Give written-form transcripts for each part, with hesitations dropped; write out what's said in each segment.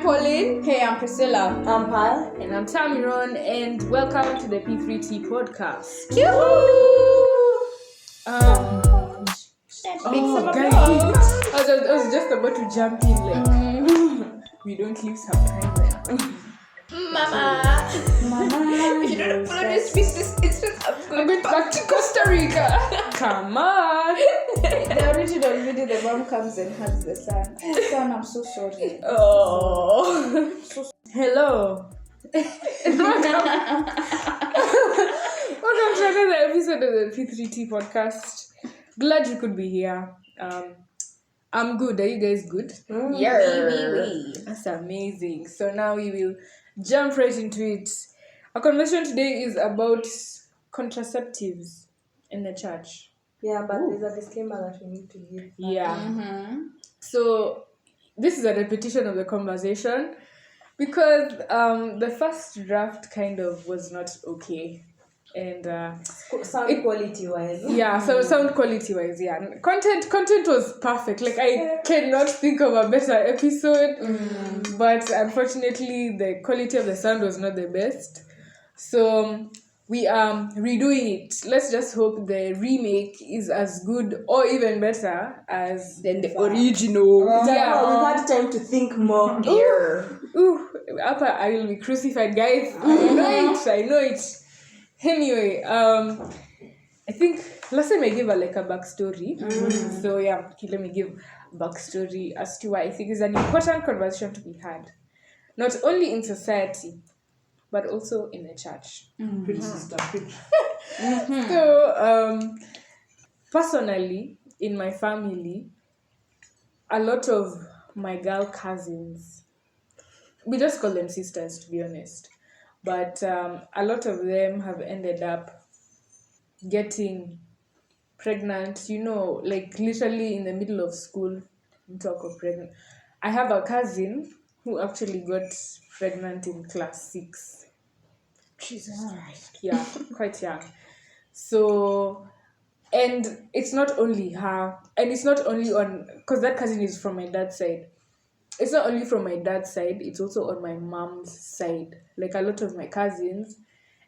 Pauline. Hey, I'm Priscilla. I'm Pal. And I'm Tamiron, and welcome to the P3T podcast. I was just about to jump in, we don't leave some time there. Mama. If you don't follow this business, I'm going back to Costa Rica. Come on. The original video, the mom comes and hugs the son. Oh, son, I'm so sorry. Oh. Hello. Welcome to another episode of the P3T podcast. Glad you could be here. I'm good. Are you guys good? Yeah. That's amazing. So now we will jump right into it. Our conversation today is about contraceptives in the church. Yeah, but there's a disclaimer that we need to give. Yeah. Mm-hmm. So this is a repetition of the conversation because the first draft kind of was not okay. And Sound quality wise. yeah, so sound quality wise, yeah. Content was perfect. Like I cannot think of a better episode. But unfortunately the quality of the sound was not the best. So we are redoing it. Let's just hope the remake is as good or even better as Then the original. Yeah. We've had time to think more. Ooh, Upper, I will be crucified, guys. I know it. Anyway, I think last time I gave a backstory. So yeah, okay, let me give a backstory as to why I think it's an important conversation to be had, not only in society, but also in the church. Preach, sister, preach. So, personally, in my family, a lot of my girl cousins, we just call them sisters, to be honest. But a lot of them have ended up getting pregnant, literally in the middle of school, talk of pregnant. I have a cousin who actually got pregnant in class 6. Jesus Christ. Yeah, quite young. So, and it's not only her, and it's not only because that cousin is from my dad's side. It's not only from my dad's side, it's also on my mom's side. Like a lot of my cousins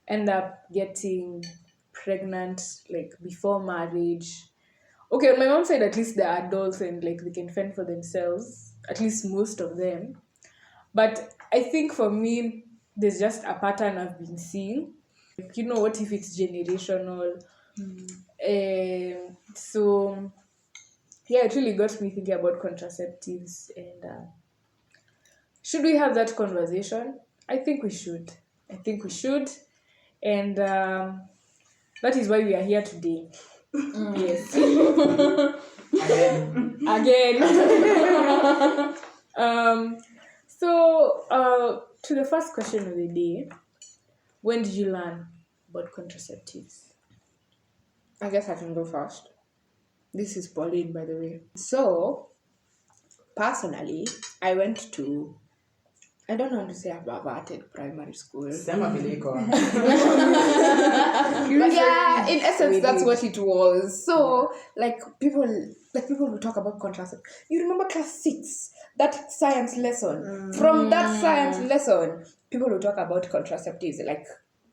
end up getting pregnant before marriage. Okay, on my mom's side, at least they're adults and they can fend for themselves, at least most of them. But I think for me, there's just a pattern I've been seeing. What if it's generational? So yeah, it really got me thinking about contraceptives and should we have that conversation? I think we should. And that is why we are here today. Yes. Again. So to the first question of the day, when did you learn about contraceptives? I guess I can go first. This is Pauline, by the way. So, personally, I went to, I don't want to say I've averted primary school. Sema biliko. But yeah, in essence, that's what it was. So, people will talk about contraceptives. You remember class 6, that science lesson? From that science lesson, people will talk about contraceptives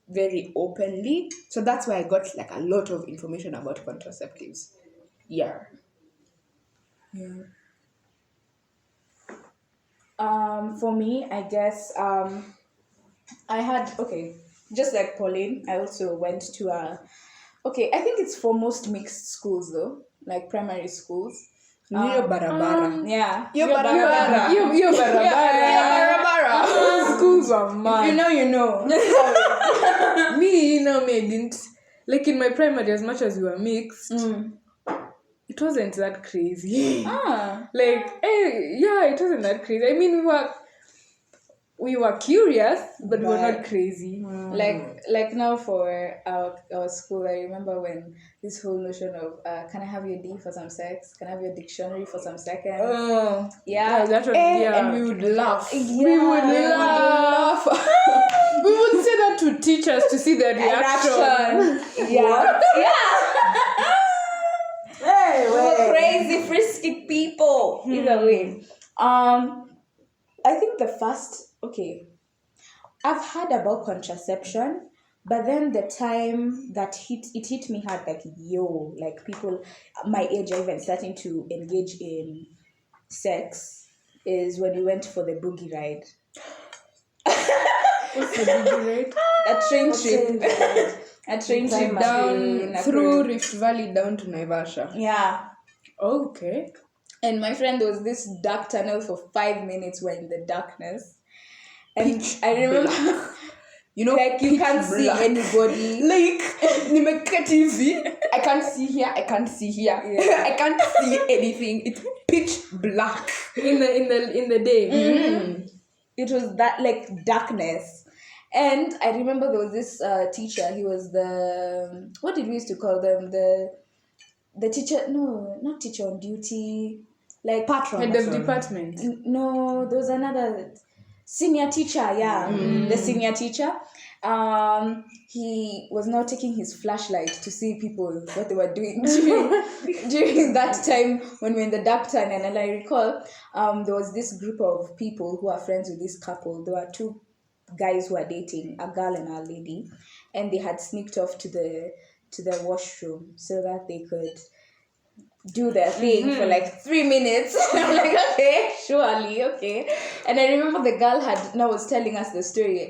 very openly. So that's why I got a lot of information about contraceptives. Yeah. For me, I guess I had just like Pauline, I also went to I think it's for most mixed schools though, like primary schools. Yo barabara. Yeah. Yo barabara. Yo barabara. Schools are mad. You know. Me, I didn't. In my primary, as much as we were mixed, it wasn't that crazy. Ah. It wasn't that crazy. I mean, we were curious, but we were not crazy. Like now for our school, I remember when this whole notion of can I have your D for some sex? Can I have your dictionary for some seconds? Yeah. That was, And we would laugh. Yeah. We would laugh. We would say that to teachers to see their reaction. Yeah. Hey, We're crazy, frisky people. Either way. I think the first, okay, I've heard about contraception, but then the time that it hit me hard, like, yo, like people my age are even starting to engage in sex is when we went for the boogie ride. What's the big rate? A train trip. A train trip to Down Nakuru. through Rift Valley down to Naivasha. Yeah. Okay. And my friend, there was this dark tunnel for 5 minutes. We're in the darkness. And I remember, You know, like, you pitch can't see black. anybody. Like, nimekaa TV. I can't see here. I can't see here. Yeah. I can't see anything. It's pitch black. In the day. It was that, like, darkness. And I remember there was this teacher. He was the, what did we used to call them? The teacher, no, not teacher on duty. Like, Patron. Head of department. no, there was another senior teacher, yeah, the senior teacher. He was now taking his flashlight to see people what they were doing during that time when we were in the dark tunnel. And I recall there was this group of people who are friends with this couple. There were two guys who were dating, a girl and a lady, and they had sneaked off to the washroom so that they could do their thing for like 3 minutes. I'm like, okay, surely, okay. And I remember the girl was telling us the story,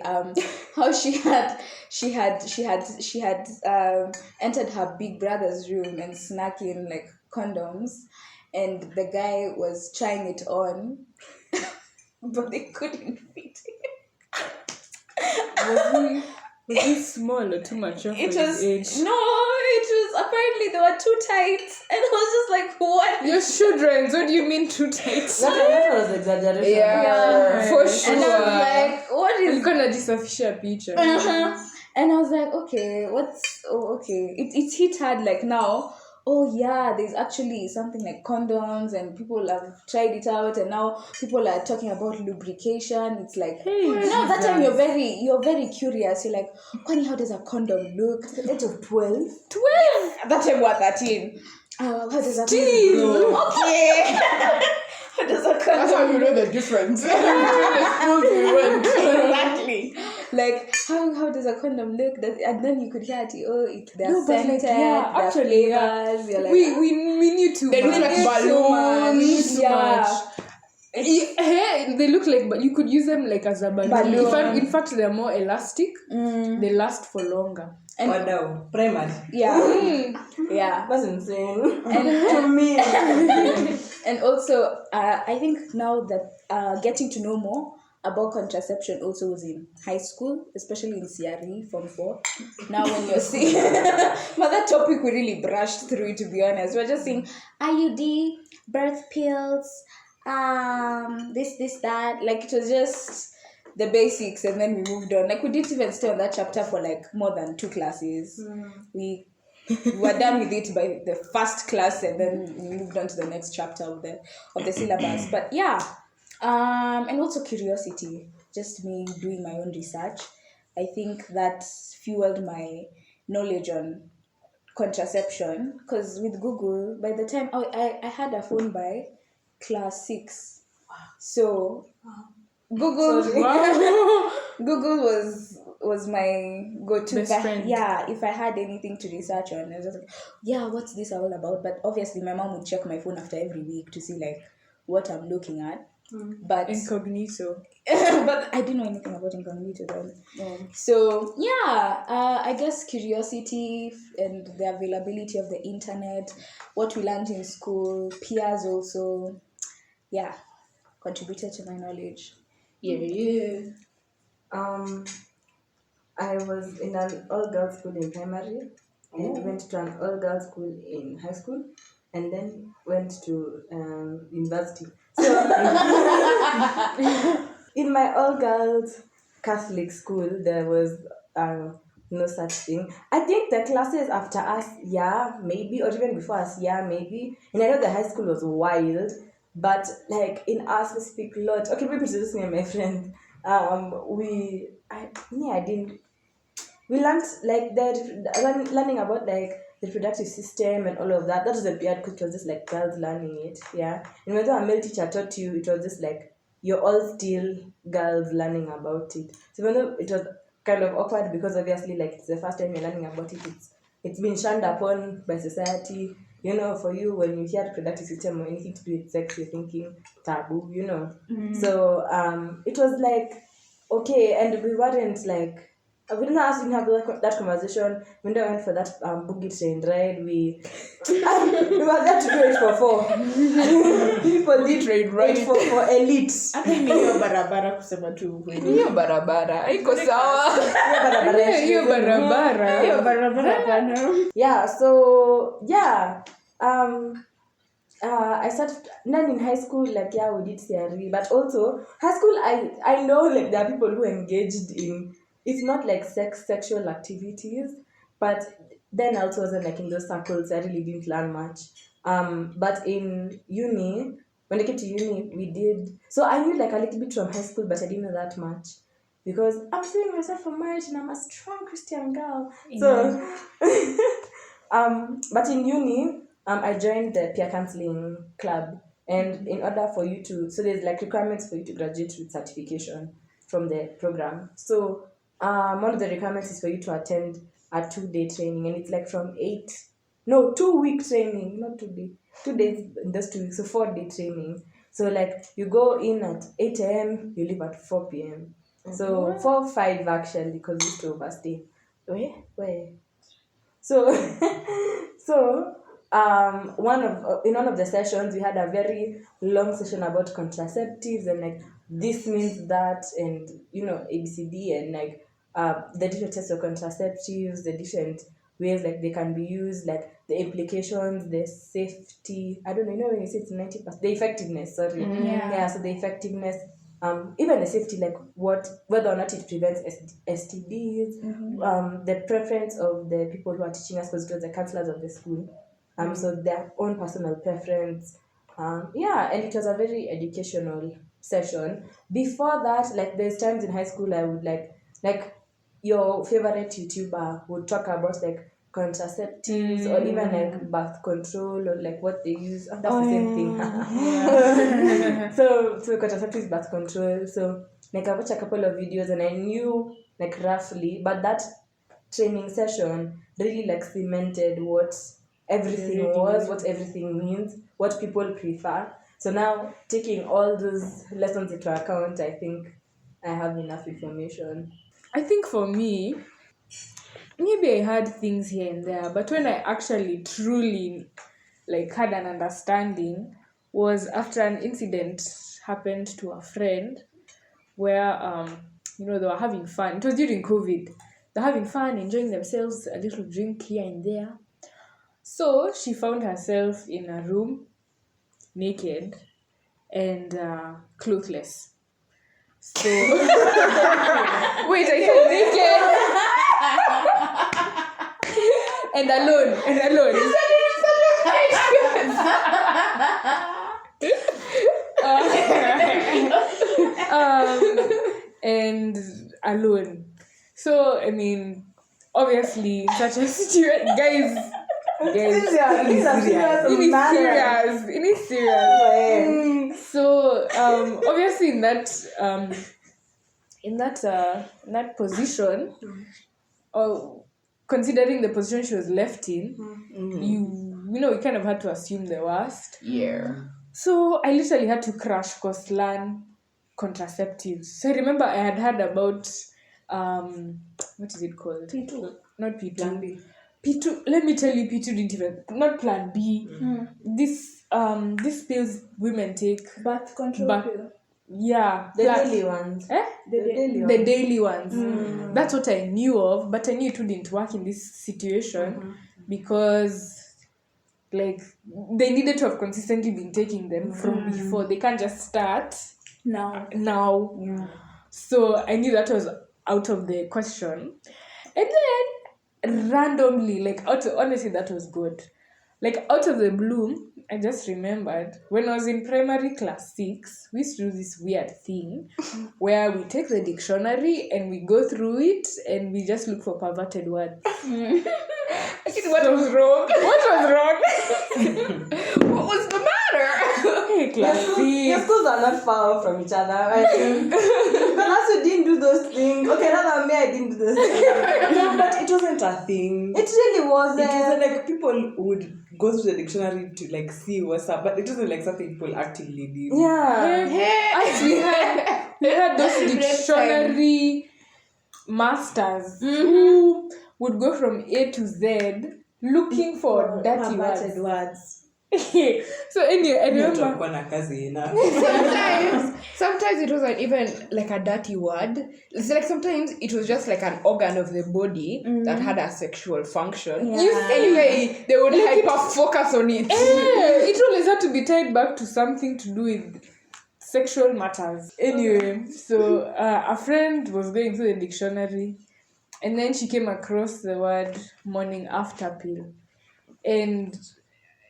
how she had entered her big brother's room and snuck in like condoms, and the guy was trying it on, but they couldn't fit it. Was he small or too mature for his age? No, it was apparently they were too tight, and I was just like, what? Your children, what do you mean too tight? That was exaggeration. Yeah, for sure. And I was like, what is? You're gonna disaffish picture. And I was like, okay, okay. It hit hard like now. Oh yeah, there's actually something like condoms, and people have tried it out, and now people are talking about lubrication. It's like, Hey, now that time you're very curious. You're like, Kwani, how does a condom look? At the age of 12. At that time we're 13. How does that Still. look? Okay. How does a That's condom how you know the difference. exactly. Like how does a condom look? And then you could hear it. Oh, they're No, but like, scented. yeah, they're actually, yeah. flavors. You're like, We knew too They much. look like We knew too much. We knew balloons. too Yeah. much. They look like, but you could use them like as a balloon. In fact, they're more elastic. They last for longer. And, Or no, primary. yeah, yeah. That's insane. And To me. and also, I think now that getting to know more about contraception also was in high school, especially in CRE Form 4. Now when you're seeing, but that topic we really brushed through, to be honest. We're just saying IUD, birth pills, this, that. Like, it was just the basics, and then we moved on. Like, we didn't even stay on that chapter for like more than 2 classes. We were done with it by the first class, and then we moved on to the next chapter of the syllabus. But yeah, and also curiosity, just me doing my own research. I think that fueled my knowledge on contraception, because with Google, by the time I had a phone by class 6. So Google Google was my go-to Best friend. Yeah, if I had anything to research on, I was just like, yeah, what's this all about? But obviously my mom would check my phone after every week to see like what I'm looking at. But Incognito. but I didn't know anything about incognito then. So yeah, I guess curiosity and the availability of the internet, what we learned in school, peers also, yeah, contributed to my knowledge. Yeah. I was in an all-girls school in primary, and went to an all-girls school in high school, and then went to university. So in my all-girls Catholic school, there was no such thing. I think the classes after us, yeah, maybe, or even before us, yeah, maybe. And I know the high school was wild, but like in our specific lot, okay, maybe introduce me and my friend. We learned like learning about like the reproductive system and all of that. That was a weird because it was just like girls learning it, yeah. And whether a male teacher taught you, it was just like you're all still girls learning about it. So even though it was kind of awkward because obviously like it's the first time you're learning about it, it's been shunned upon by society. For you, when you hear reproductive system or anything to do with sex, you're thinking taboo, So it was like, okay, and we weren't like, we didn't actually have that conversation. We never went for that boogie train ride. We were there to do it for 4. People did Train ride. it for elites. I think hiyo barabara kusema tu ukweli. Hiyo barabara haiko sawa. Hiyo barabara. Hiyo barabara bana. Yeah, so yeah. I started then in high school, like yeah, we did CRE, but also high school I know like there are people who engaged in, it's not like sexual activities, but then I also wasn't like in those circles. I really didn't learn much. But in uni, when I came to uni, we did, so I knew like a little bit from high school, but I didn't know that much because I'm saving myself for marriage and I'm a strong Christian girl. So but in uni, I joined the peer counseling club, and in order for you to, so there's like requirements for you to graduate with certification from the program. So one of the requirements is for you to attend a 2-day training, and it's like from 2-week training, not 2 days, 2 days in those 2 weeks, so 4-day training. So like you go in at 8 a.m., you leave at 4 p.m. So 4-5 actually, because you used to overstay. Where? So in one of the sessions we had a very long session about contraceptives and like this means that, and ABCD, and like the different types of contraceptives, the different ways like they can be used, like the implications, the safety, I don't know, when you say it's 90%, the effectiveness, sorry. Yeah, so the effectiveness, even the safety, like whether or not it prevents STDs, the preference of the people who are teaching us, because it was the counselors of the school, so their own personal preference, and it was a very educational session. Before that, like there's times in high school I would like your favorite YouTuber would talk about like contraceptives or even like birth control or like what they use. That's the same thing. So contraceptives, birth control. So like I watched a couple of videos and I knew like roughly, but that training session really like cemented what everything was, what everything means, what people prefer. So now taking all those lessons into account, I think I have enough information. I think for me, maybe I had things here and there, but when I actually truly like had an understanding was after an incident happened to a friend where they were having fun. It was during COVID. They're having fun, enjoying themselves, a little drink here and there. So she found herself in a room naked and clothless. So wait, I said naked and alone. And alone. So I mean, obviously, such a situation, guys. It is serious. So obviously in that position, or considering the position she was left in, you kind of had to assume the worst. Yeah. So I literally had to crash course learn contraceptives. So I remember I had heard about what is it called? P2. Not P2. Plan B. P2, let me tell you, P2 didn't even, not Plan B. This pills women take. Birth control pill. Yeah. The daily ones. The daily ones. That's what I knew of, but I knew it wouldn't work in this situation because like they needed to have consistently been taking them from before. They can't just start Now. Yeah. So I knew that was out of the question. And then randomly, honestly, that was good. Like out of the blue, I just remembered when I was in primary class 6, we used to do this weird thing where we take the dictionary and we go through it and we just look for perverted words. What was wrong? What was wrong? What was the matter? Hey, class Your 6. schools are not far from each other. But also didn't do those things. Okay, rather me, I didn't do those things. No, but it wasn't a thing. It really wasn't. It wasn't like people would go through the dictionary to like see what's up, but it wasn't like something people actively did. Yeah. Actually, we had those dictionary masters who would go from A to Z looking for dirty words. So anyway, I remember Tutakuwa na kazi enough. Sometimes it wasn't even like a dirty word. It's like sometimes it was just like an organ of the body that had a sexual function. Yeah. Anyway, they would hyper focus on it. it always had to be tied back to something to do with sexual matters. Anyway, so a friend was going through the dictionary, and then she came across the word morning after pill, and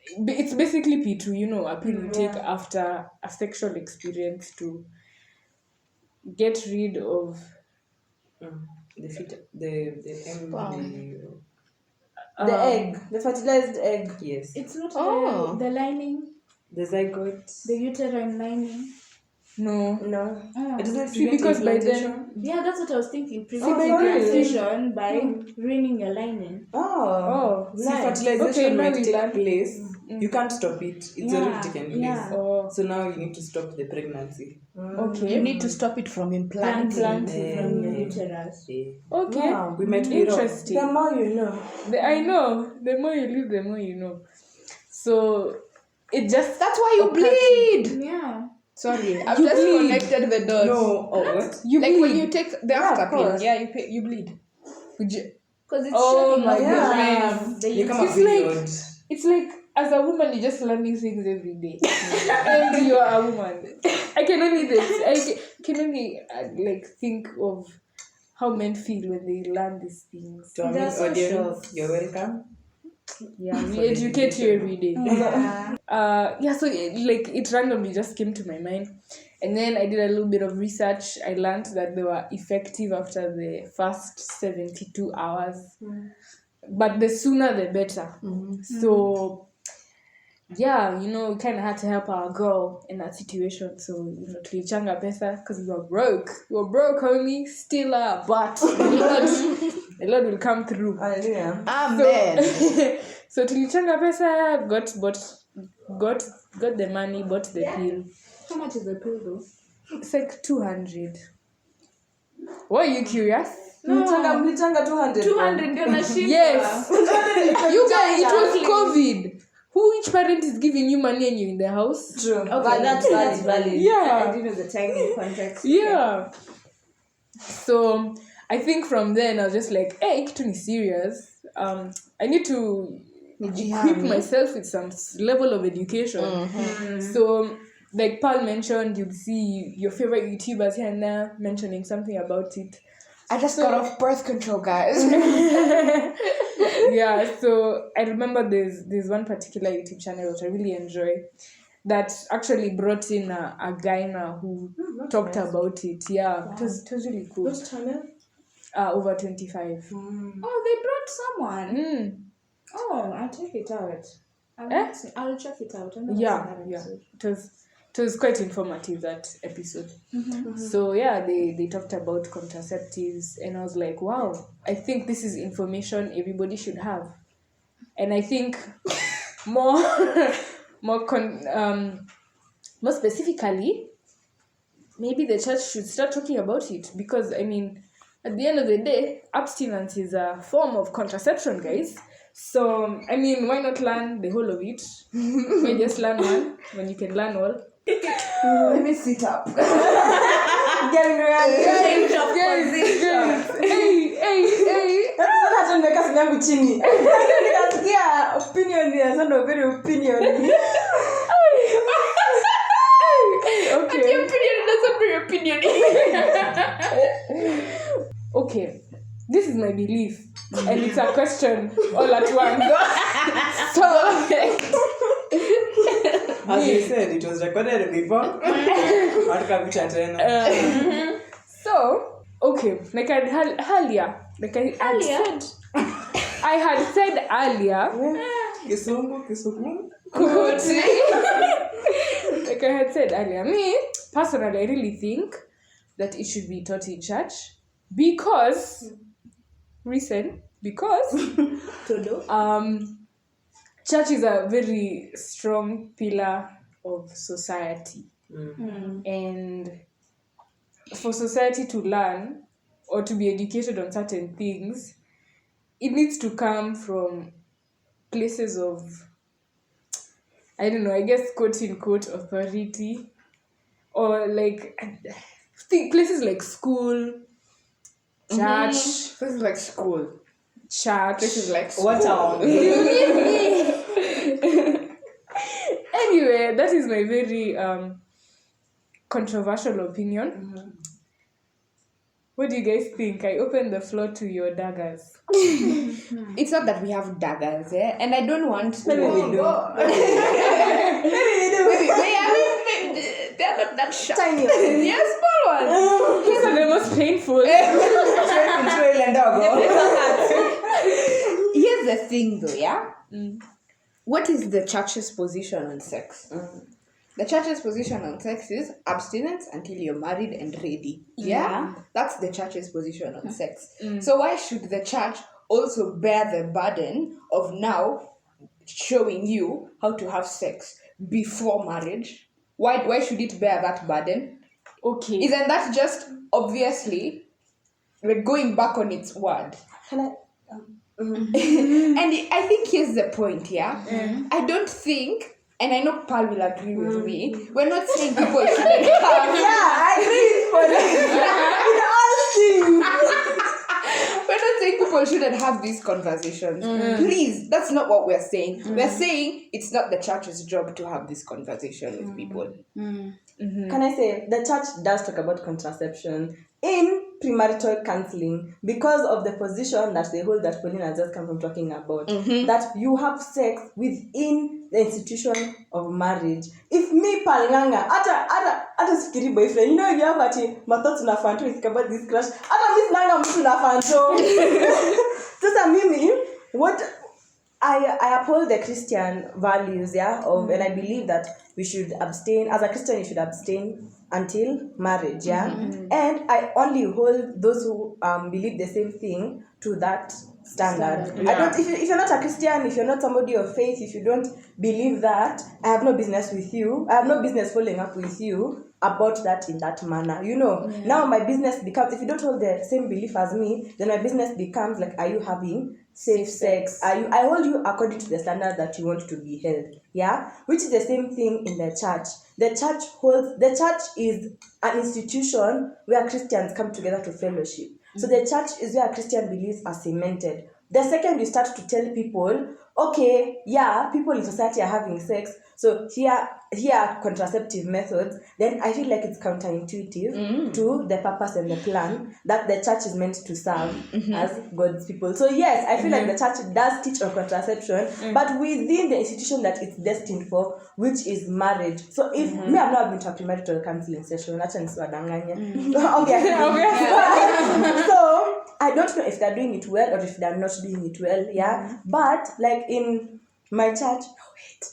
it's basically P2, you know, a pill you take after a sexual experience to get rid of The egg, the fertilized egg. yes, It's not Oh. the lining, the zygote. the uterine lining. no. Oh. It doesn't See, because by implantation. then Yeah, that's what I was thinking. sorry. Preventing transition by ruining your lining. Oh, See, nice. fertilization Okay, now might we take learn. place. You can't stop it. It's already taken place. Yeah. oh So now you need to stop the pregnancy. okay You need to stop it from implanting. Implanting. From your uterus. okay Wow. We might be wrong. interesting. The more you know. I know. The more you live, the more you know. So it just That's why you bleed. Yeah. Sorry, I've You just bleed. connected the dots. No, what? you Like bleed. when you take the after of pill, course. you bleed. Because it's Oh shutting my off the goodness. vein. The You come It's a period. It's like as a woman, you're just learning things every day, and you're a woman. I can only can only like think of how men feel when they learn these things. To our They're main so audience, shocked. you're welcome. Yeah, we educate you every day. Yeah. So it randomly just came to my mind, and then I did a little bit of research. I learned that they were effective after the first 72 hours, but the sooner the better. So yeah, you know, we kind of had to help our girl in that situation. So, you know, tulichanga pesa because we were broke. We were broke, homie, still are, but the Lord will come through. Hallelujah. Amen. So tulichanga pesa, got the money, bought the pill. How much is the pill though? It's like 200. Why are you curious? Mlichanga 200. 200 ndio nashinda. Yes. You guys, it was COVID. Which parent is giving you money and you're in the house? True. Okay, But that's valid. Yeah. I didn't know the timing context. Yeah. So I think from then I was just like, hey, kitu ni serious. I need to equip myself with some level of education. So like Paul mentioned, you'd see your favorite YouTubers here and there mentioning something about it. I just got off birth control, guys. Yeah, so I remember there's one particular YouTube channel that I really enjoy that actually brought in a guy now who talked about it. Yeah, it was really cool. Which channel? Over 25. Oh, they brought someone. Oh, I'll check it out. I'll check it out. I've never seen that episode. It was quite informative, that episode. So yeah, they talked about contraceptives, and I was like, wow, I think this is information everybody should have. And I think more specifically, maybe the church should start talking about it, because I mean, at the end of the day, abstinence is a form of contraception, guys. So I mean, why not learn the whole of it? Why just learn one when you can learn all? Let me sit up. Getting ready. Hey. Hata nimeweka simu yangu chini. Nikasikia opinion ya sound of very opinion. Okay, this is my belief, and it's a question all at once. So, As you said, it was recorded before. Hatukapicha tena. so okay, like I had earlier, I had said earlier. Kisungu. Like I had said earlier, me personally, I really think that it should be taught in church because church is a very strong pillar of society, and for society to learn or to be educated on certain things, it needs to come from places of, I don't know, I guess quote unquote authority, or like places like school, church, This is like school. church. This is like school. What are Anyway, that is my very controversial opinion. What do you guys think? I open the floor to your daggers. It's not that we have daggers, and I don't want. Maybe we do. Maybe they're not that sharp. Tiny. They're small ones. These are the most painful. Here's the thing, though, yeah. What is the church's position on sex? The church's position on sex is abstinence until you're married and ready. Yeah? That's the church's position on sex. So why should the church also bear the burden of now showing you how to have sex before marriage? Why should it bear that burden? Okay. Isn't that just obviously like going back on its word? Can I? And I think here's the point, yeah? I don't think, and I know Paul will agree with me, we're not saying people shouldn't have. I agree for this. In all things. We're not saying people shouldn't have these conversations. Please, that's not what we're saying. We're saying it's not the church's job to have this conversation with people. Can I say the church does talk about contraception in premarital counseling because of the position that they hold that Pauline has just come from talking about, that you have sex within the institution of marriage. If me palnganga ata sikiri boyfriend, you know, you have my thoughts na fan to think about this crush, ata miss nanga mtu na fan so sasa mimi what I uphold the Christian values, and I believe that we should abstain. As a Christian, you should abstain until marriage, And I only hold those who believe the same thing to that standard. I don't. If you're not a Christian, if you're not somebody of faith, if you don't believe that, I have no business with you. I have no business following up with you about that in that manner. You know, now my business becomes, if you don't hold the same belief as me, then my business becomes like, are you having safe sex? I hold you according to the standard that you want to be held. Which is the same thing in the church. The church is an institution where Christians come together to fellowship. So the church is where Christian beliefs are cemented. The second you start to tell people, okay, people in society are having sex, so here are contraceptive methods, then I feel like it's counterintuitive to the purpose and the plan that the church is meant to serve as God's people. So yes, I feel like the church does teach on contraception, but within the institution that it's destined for, which is marriage. So if me, I've not been to a premarital counseling session, obviously. So I don't know if they're doing it well or if they're not doing it well, but like in my church,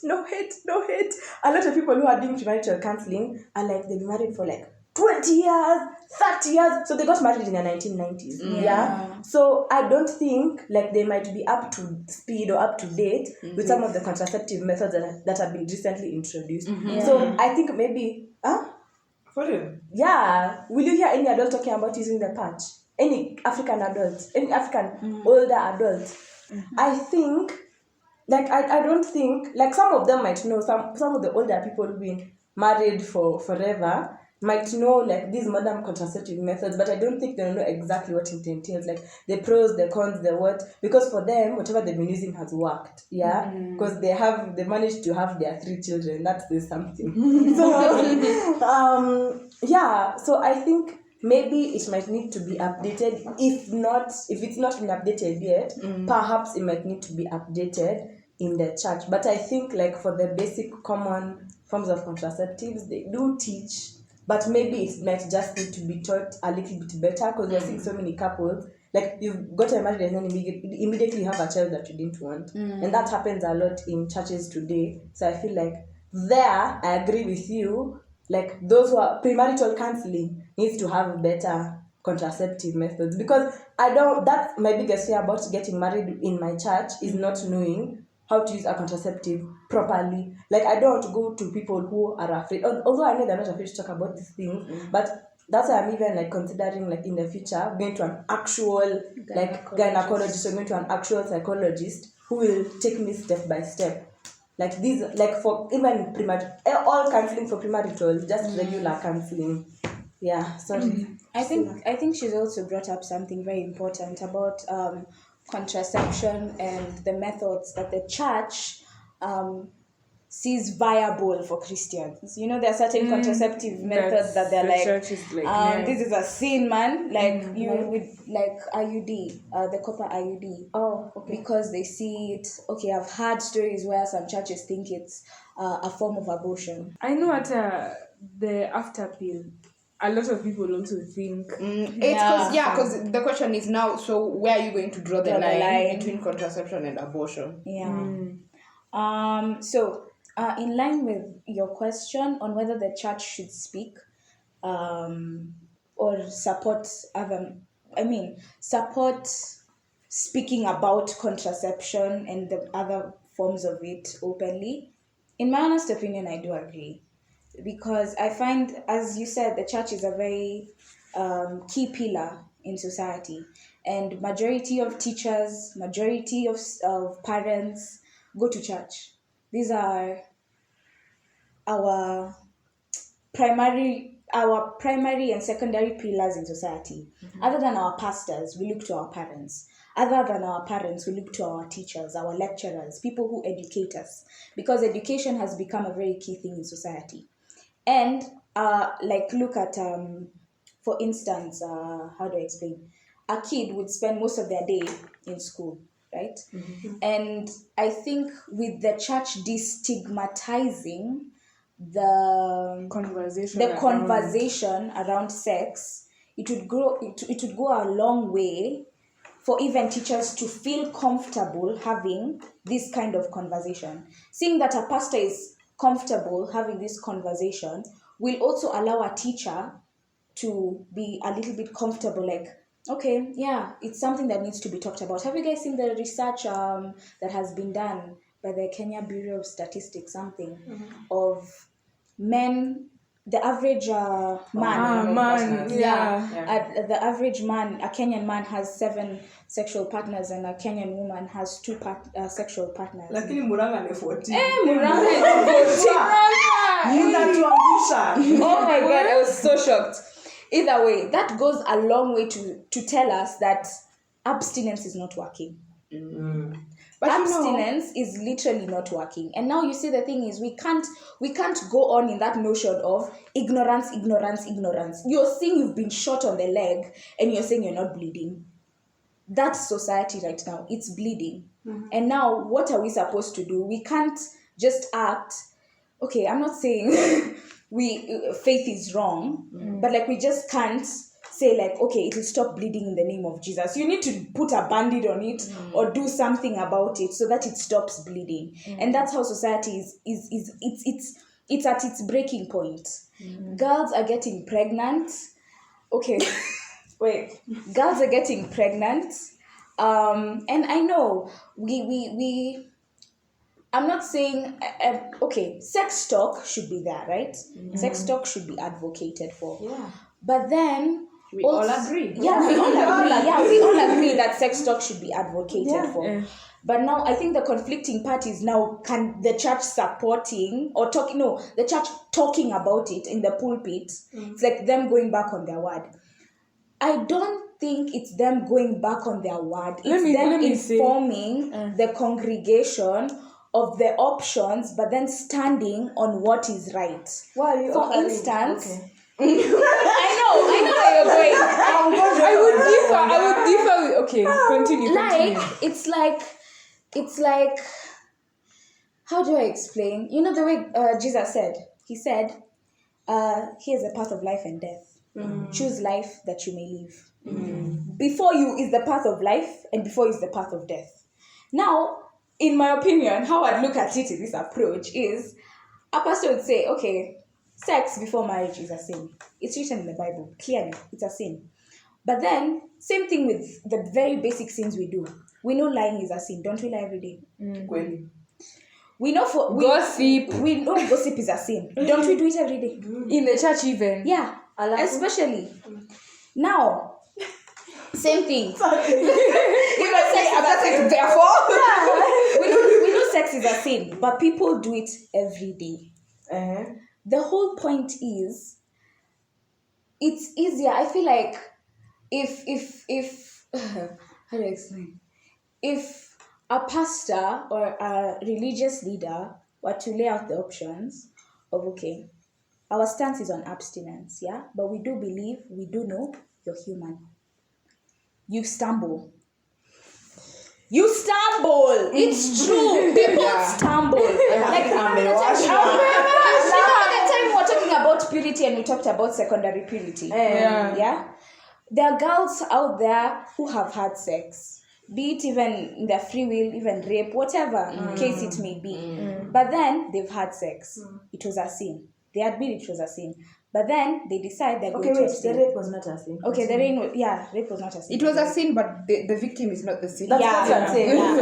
no hate. A lot of people who are doing premarital counseling are like, they've been married for like 20 years, 30 years. So they got married in the 1990s. So I don't think like they might be up to speed or up to date with some of the contraceptive methods that have been recently introduced. So I think maybe, For real? will you hear any adult talking about using the patch? Any African adult, any African older adult? I think, like, I don't think, like, some of them might know, some of the older people who've been married for forever might know, like, these modern contraceptive methods, but I don't think they'll know exactly what it entails, like, the pros, the cons, the what, because for them, whatever they've been using has worked, because they managed to have their 3 children, that says something. So I think maybe it might need to be updated. If it's not been updated yet, perhaps it might need to be updated in the church. But I think like for the basic common forms of contraceptives, they do teach, but maybe it might just need to be taught a little bit better, because we're seeing so many couples, like you've got married and then immediately you have a child that you didn't want. And that happens a lot in churches today. So I feel like there I agree with you. Like those who are premarital counseling needs to have better contraceptive methods, because I don't. That's my biggest fear about getting married in my church is not knowing how to use a contraceptive properly. Like I don't want to go to people who are afraid. Although I know they're not afraid to talk about these things, but that's why I'm even like considering like in the future going to an actual like gynecologist or going to an actual psychologist who will take me step by step. Like these, like for even premarital, all counseling for premarital, just regular counseling. Yeah, sorry. I think she's also brought up something very important about contraception and the methods that the church sees viable for Christians. You know, there are certain contraceptive methods that they're the like, church is like, this is a sin, man. Like you with like IUD, the copper IUD. Oh, okay. Because they see it. Okay, I've heard stories where some churches think it's a form of abortion. I know at the after pill, a lot of people also think Because the question is now, so where are you going to draw the line line. between contraception and abortion? Yeah. So, in line with your question on whether the church should speak or support support speaking about contraception and the other forms of it openly, in my honest opinion, I do agree. Because I find, as you said, the church is a very key pillar in society. And majority of teachers, majority of parents go to church. These are our primary and secondary pillars in society. Other than our pastors, we look to our parents. Other than our parents, we look to our teachers, our lecturers, people who educate us. Because education has become a very key thing in society. And look at, for instance, how do I explain? A kid would spend most of their day in school, right? And I think with the church destigmatizing the conversation around sex, it would go a long way for even teachers to feel comfortable having this kind of conversation. Seeing that a pastor is comfortable having this conversation will also allow a teacher to be a little bit comfortable, like, okay, yeah, it's something that needs to be talked about. Have you guys seen the research that has been done by the Kenya Bureau of Statistics, of men, the average the average man, a Kenyan man has 7 sexual partners and a Kenyan woman has 2 sexual partners. Lakini Murang'a ni 14. Murang'a is 14. Mnatuangusha. Oh my god, I was so shocked. Either way, that goes a long way to tell us that abstinence is not working. But abstinence is literally not working. And now you see, the thing is, we can't go on in that notion of ignorance. You're saying you've been shot on the leg and you're saying you're not bleeding. That's society right now. It's bleeding. And now what are we supposed to do? We can't just act. Okay, I'm not saying faith is wrong, but like we just can't say like, okay, it will stop bleeding in the name of Jesus. You need to put a band-aid on it or do something about it so that it stops bleeding. And that's how society is it's at its breaking point. Girls are getting pregnant. Okay, wait. Girls are getting pregnant. And I know we I'm not saying okay, sex talk should be there, right? Sex talk should be advocated for. Yeah. But then we all agree. Yeah, we all agree. Yeah, we all agree that sex talk should be advocated for. Yeah. But now I think the conflicting part is now, can the church supporting or talking? No, the church talking about it in the pulpit. It's like them going back on their word. I don't think it's them going back on their word. It's them informing the congregation of the options, but then standing on what is right. Why are you for instance? Okay. I know where you're going. I would differ. Okay, continue. It's like, how do I explain? You know the way Jesus said. He said, "Here's the path of life and death. Choose life that you may live. Before you is the path of life, and before is the path of death." Now, in my opinion, how I'd look at it in this approach is, a pastor would say, okay, sex before marriage is a sin. It's written in the Bible, clearly, it's a sin. But then, same thing with the very basic sins we do. We know lying is a sin. Don't we lie every day? Kweli. We know Gossip. We know gossip is a sin. Don't we do it every day? In the church even. Yeah, especially. Now, same thing. We know sex is a sin, but people do it every day. The whole point is, it's easier. I feel like if how do I explain? If a pastor or a religious leader were to lay out the options of, okay, our stance is on abstinence, yeah, but we do believe, we do know you're human. You stumble. It's true. People stumble. Like, remember the time we were talking about purity and we talked about secondary purity? Yeah. There are girls out there who have had sex, be it even in their free will, even rape, whatever case it may be. But then they've had sex. It was a sin. They admit it was a sin. But then they decide they're going to abstain. The rape was not a sin. Okay, rape was not a sin. It was a sin, but the victim is not the sin. That's what I'm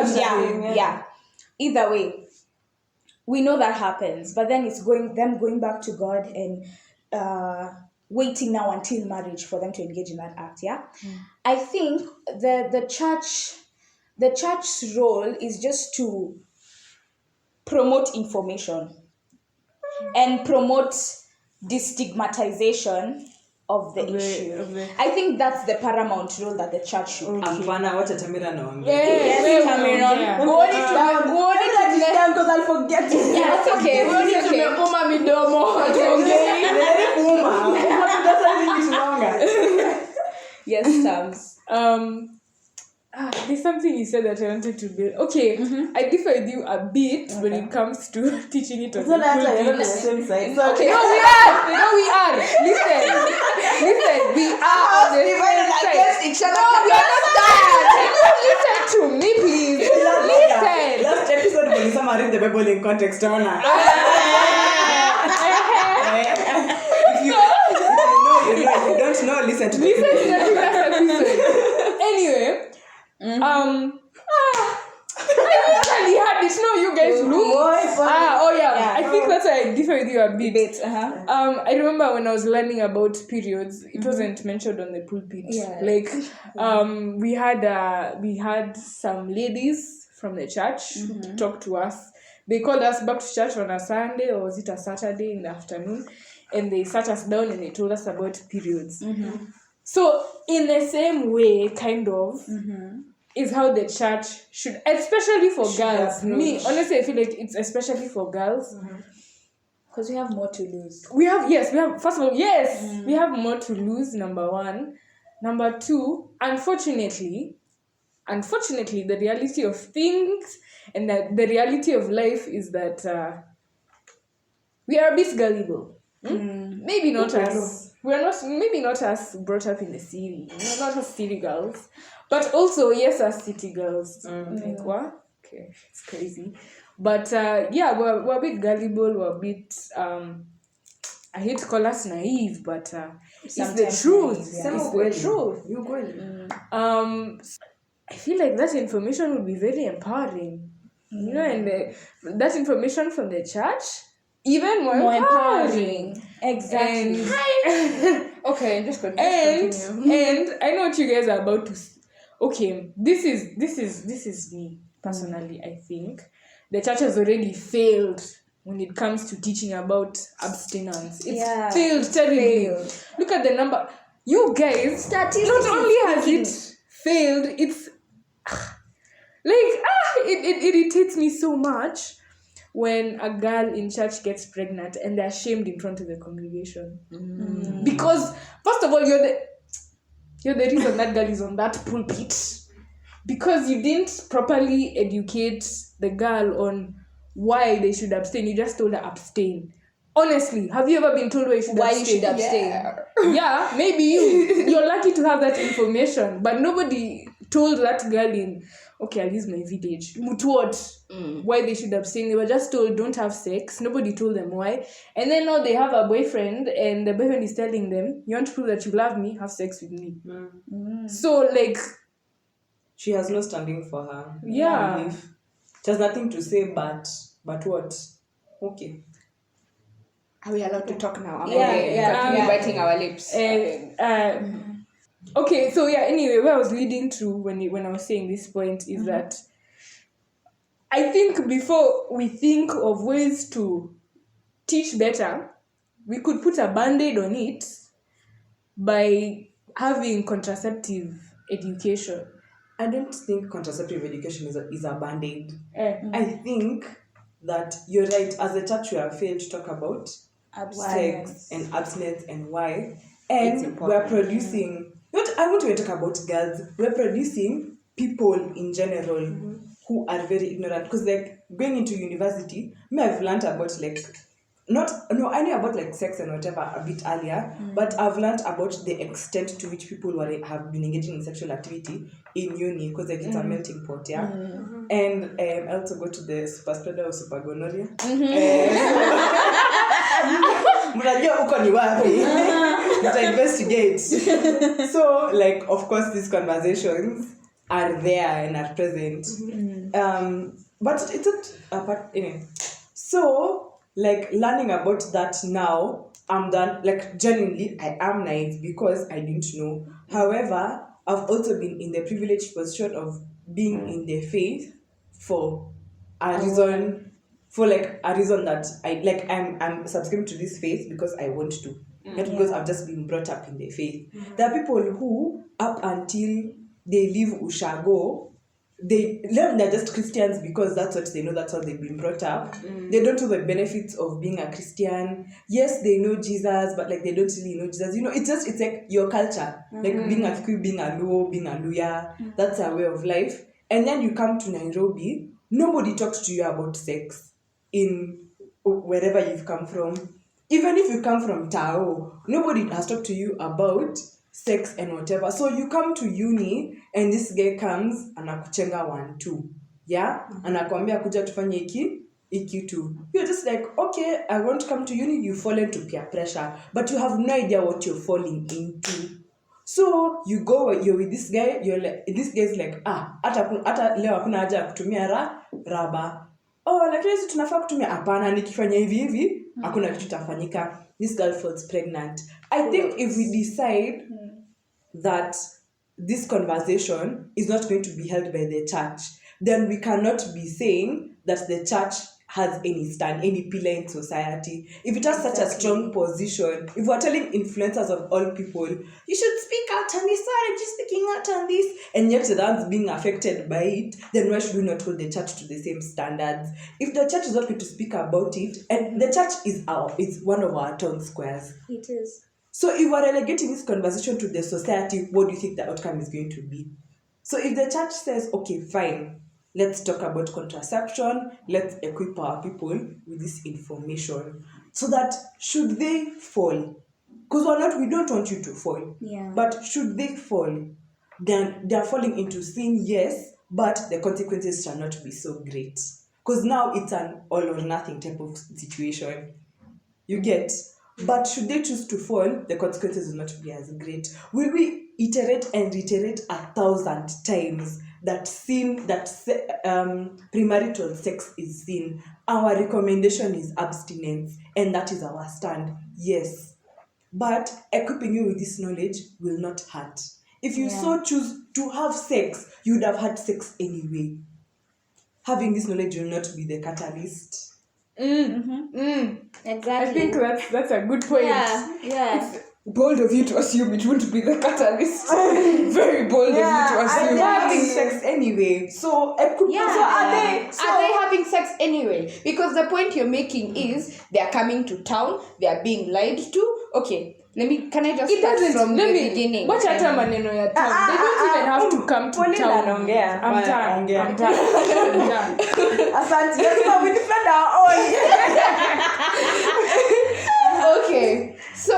saying. Yeah. Either way, we know that happens. But then it's going back to God and waiting now until marriage for them to engage in that act. Yeah, I think the church's role is just to promote information and promote destigmatization of the issue. I think that's the paramount role that the church should play. Hapana, wacha Tamira naongea. Yes, Tamira. Because I'll forget it. Yeah, it's okay. It's okay. Yes, Tams. There's something you said that I wanted to build. Okay, I differ with you a bit when it comes to teaching it on So that's why the you're not on the same side. So Okay, no, we are. Listen, we are on the same side. each other. No, we understand. Listen to me, please. Listen. Last episode when someone read the Bible in context, Ah. if you don't know, listen to the Listen to the previous episode. Anyway, I really had it. No, you guys look. I think that's why I differ with you a bit. I remember when I was learning about periods, it wasn't mentioned on the pulpit. Yeah. Like, we had some ladies from the church talk to us. They called us back to church on a Sunday, or was it a Saturday in the afternoon? And they sat us down and they told us about periods. So, in the same way, kind of, is how the church should, especially for girls. Me, honestly, I feel like it's especially for girls. Because we have more to lose. We have more to lose, number one. Number two, unfortunately, the reality of things and the reality of life is that we are a bit gullible. Maybe not us. Maybe not us brought up in the city. Not us city girls. But also, yes, us city girls. Like, what? Okay, it's crazy. But, we're a bit gullible. We're a bit, I hate to call us naive, but it's the truth. It's the truth. I feel like that information would be very empowering. You know, and that information from the church, even more empowering. Exactly. Okay, just continue. And I know what you guys are about to. Okay, this is me personally. I think the church has already failed when it comes to teaching about abstinence. It's failed terribly. Look at the number. You guys, not only has it failed, it's it irritates me so much when a girl in church gets pregnant and they're shamed in front of the congregation. Because, first of all, you're the reason that girl is on that pulpit. Because you didn't properly educate the girl on why they should abstain. You just told her abstain. Honestly, have you ever been told why you should abstain? Yeah, maybe you're lucky to have that information, but nobody told that girl in, okay, I'll use my village, Mutuot, why they should abstain. They were just told, don't have sex. Nobody told them why. And then now they have a boyfriend, and the boyfriend is telling them, you want to prove that you love me? Have sex with me. So, like, She has no standing for her. Yeah. Belief. She has nothing to say but what? Okay. Are we allowed to talk now? Yeah. Biting our lips. okay, so yeah, anyway, where I was leading to when I was saying this point is that I think before we think of ways to teach better, we could put a band-aid on it by having contraceptive education. I don't think contraceptive education is a band-aid. Eh. I think that you're right. As a church, we have failed to talk about sex and abstinence and why. And we're producing, I want to talk about girls. We're producing people in general who are very ignorant. Because like going into university, I've learned about I knew about like sex and whatever a bit earlier, but I've learned about the extent to which people have been engaging in sexual activity in uni, because like it's a melting pot, yeah. And I also go to the super spreader or super gonorrhea. Mnajua huko ni wapi? Mta investigate. So like of course these conversations are there and are present. But it's not a part anyway. So like learning about that now, I'm done. Like genuinely, I am naive because I didn't know. However, I've also been in the privileged position of being in the faith for a reason, that I'm subscribing to this faith because I want to, not because I've just been brought up in the faith. There are people who, up until they leave Ushago, they're just Christians because that's what they know, that's how they've been brought up. They don't know the benefits of being a Christian. Yes, they know Jesus, but like they don't really know Jesus. You know, it's like your culture. Like being a Kikuyu, being a Luo, being a Luya, that's our way of life. And then you come to Nairobi, nobody talks to you about sex in wherever you've come from. Even if you come from Tao, nobody has talked to you about sex and whatever. So you come to uni and this guy comes anakuchenga 1-2, yeah, anakuambia kuja tufanye iki tu. You're just like, okay, I want to come to uni. You fall into peer pressure, but you have no idea what you're falling into. So you go, you're with this guy, you're like, this guy's like, hata leo hakuna haja ya kutumia raba. Oh, lakini sisi tunafaa kutumia. Hapana, nikifanya hivi hakuna kitu tafanyika. This girl falls pregnant. I think if we decide that this conversation is not going to be held by the church, then we cannot be saying that the church has any pillar in society. If it has such a strong position, if we're telling influencers of all people, you should speak out on this, why are you speaking out on this? And yet the ones being affected by it, then why should we not hold the church to the same standards? If the church is not going to speak about it, and the church is one of our town squares. It is. So if we're relegating this conversation to the society, what do you think the outcome is going to be? So if the church says, okay, fine, let's talk about contraception, let's equip our people with this information, so that should they fall, because we don't want you to fall, but should they fall, then they're falling into sin, yes, but the consequences shall not be so great, because now it's an all or nothing type of situation, you get. But should they choose to fall, the consequences will not be as great. Will we iterate and reiterate 1,000 times that premarital sex is sin? Our recommendation is abstinence, and that is our stand. Yes, but equipping you with this knowledge will not hurt. If you so choose to have sex, you would have had sex anyway. Having this knowledge will not be the catalyst. Exactly. I think that's a good point. Yeah. It's bold of you to assume it won't be the catalyst. Very bold of you to assume. They're having sex anyway. So are they having sex anyway? Because the point you're making is they're coming to town, they're being lied to. Okay, can I just start from the beginning? Watch out maneno ya town. They don't even have to come to town. I'm done. Asante, yes, we defend our own. Okay, so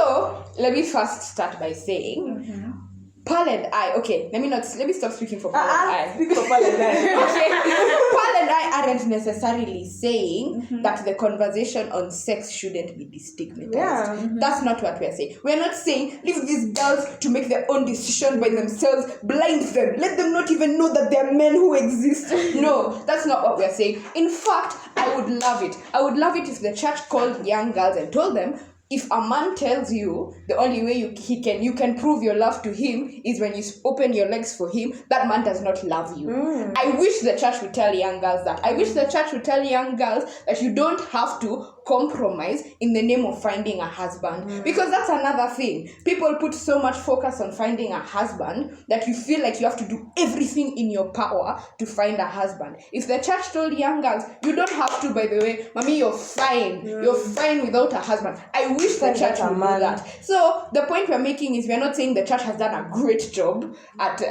let me first start by saying, Paul and I, okay, let me stop speaking for Paul and I. Speak for Paul and I. Okay. Paul and I aren't necessarily saying that the conversation on sex shouldn't be destigmatized. Yeah. That's not what we're saying. We're not saying leave these girls to make their own decision by themselves, blind them, let them not even know that they're men who exist. No, that's not what we're saying. In fact, I would love it. I would love it if the church called young girls and told them, if a man tells you the only way you can prove your love to him is when you open your legs for him, that man does not love you. I wish the church would tell young girls that. I wish the church would tell young girls that you don't have to compromise in the name of finding a husband. Because that's another thing. People put so much focus on finding a husband that you feel like you have to do everything in your power to find a husband. If the church told young girls, you don't have to, by the way, mommy, you're fine. You're fine without a husband. I wish the church would do that. So the point we're making is we're not saying the church has done a great job at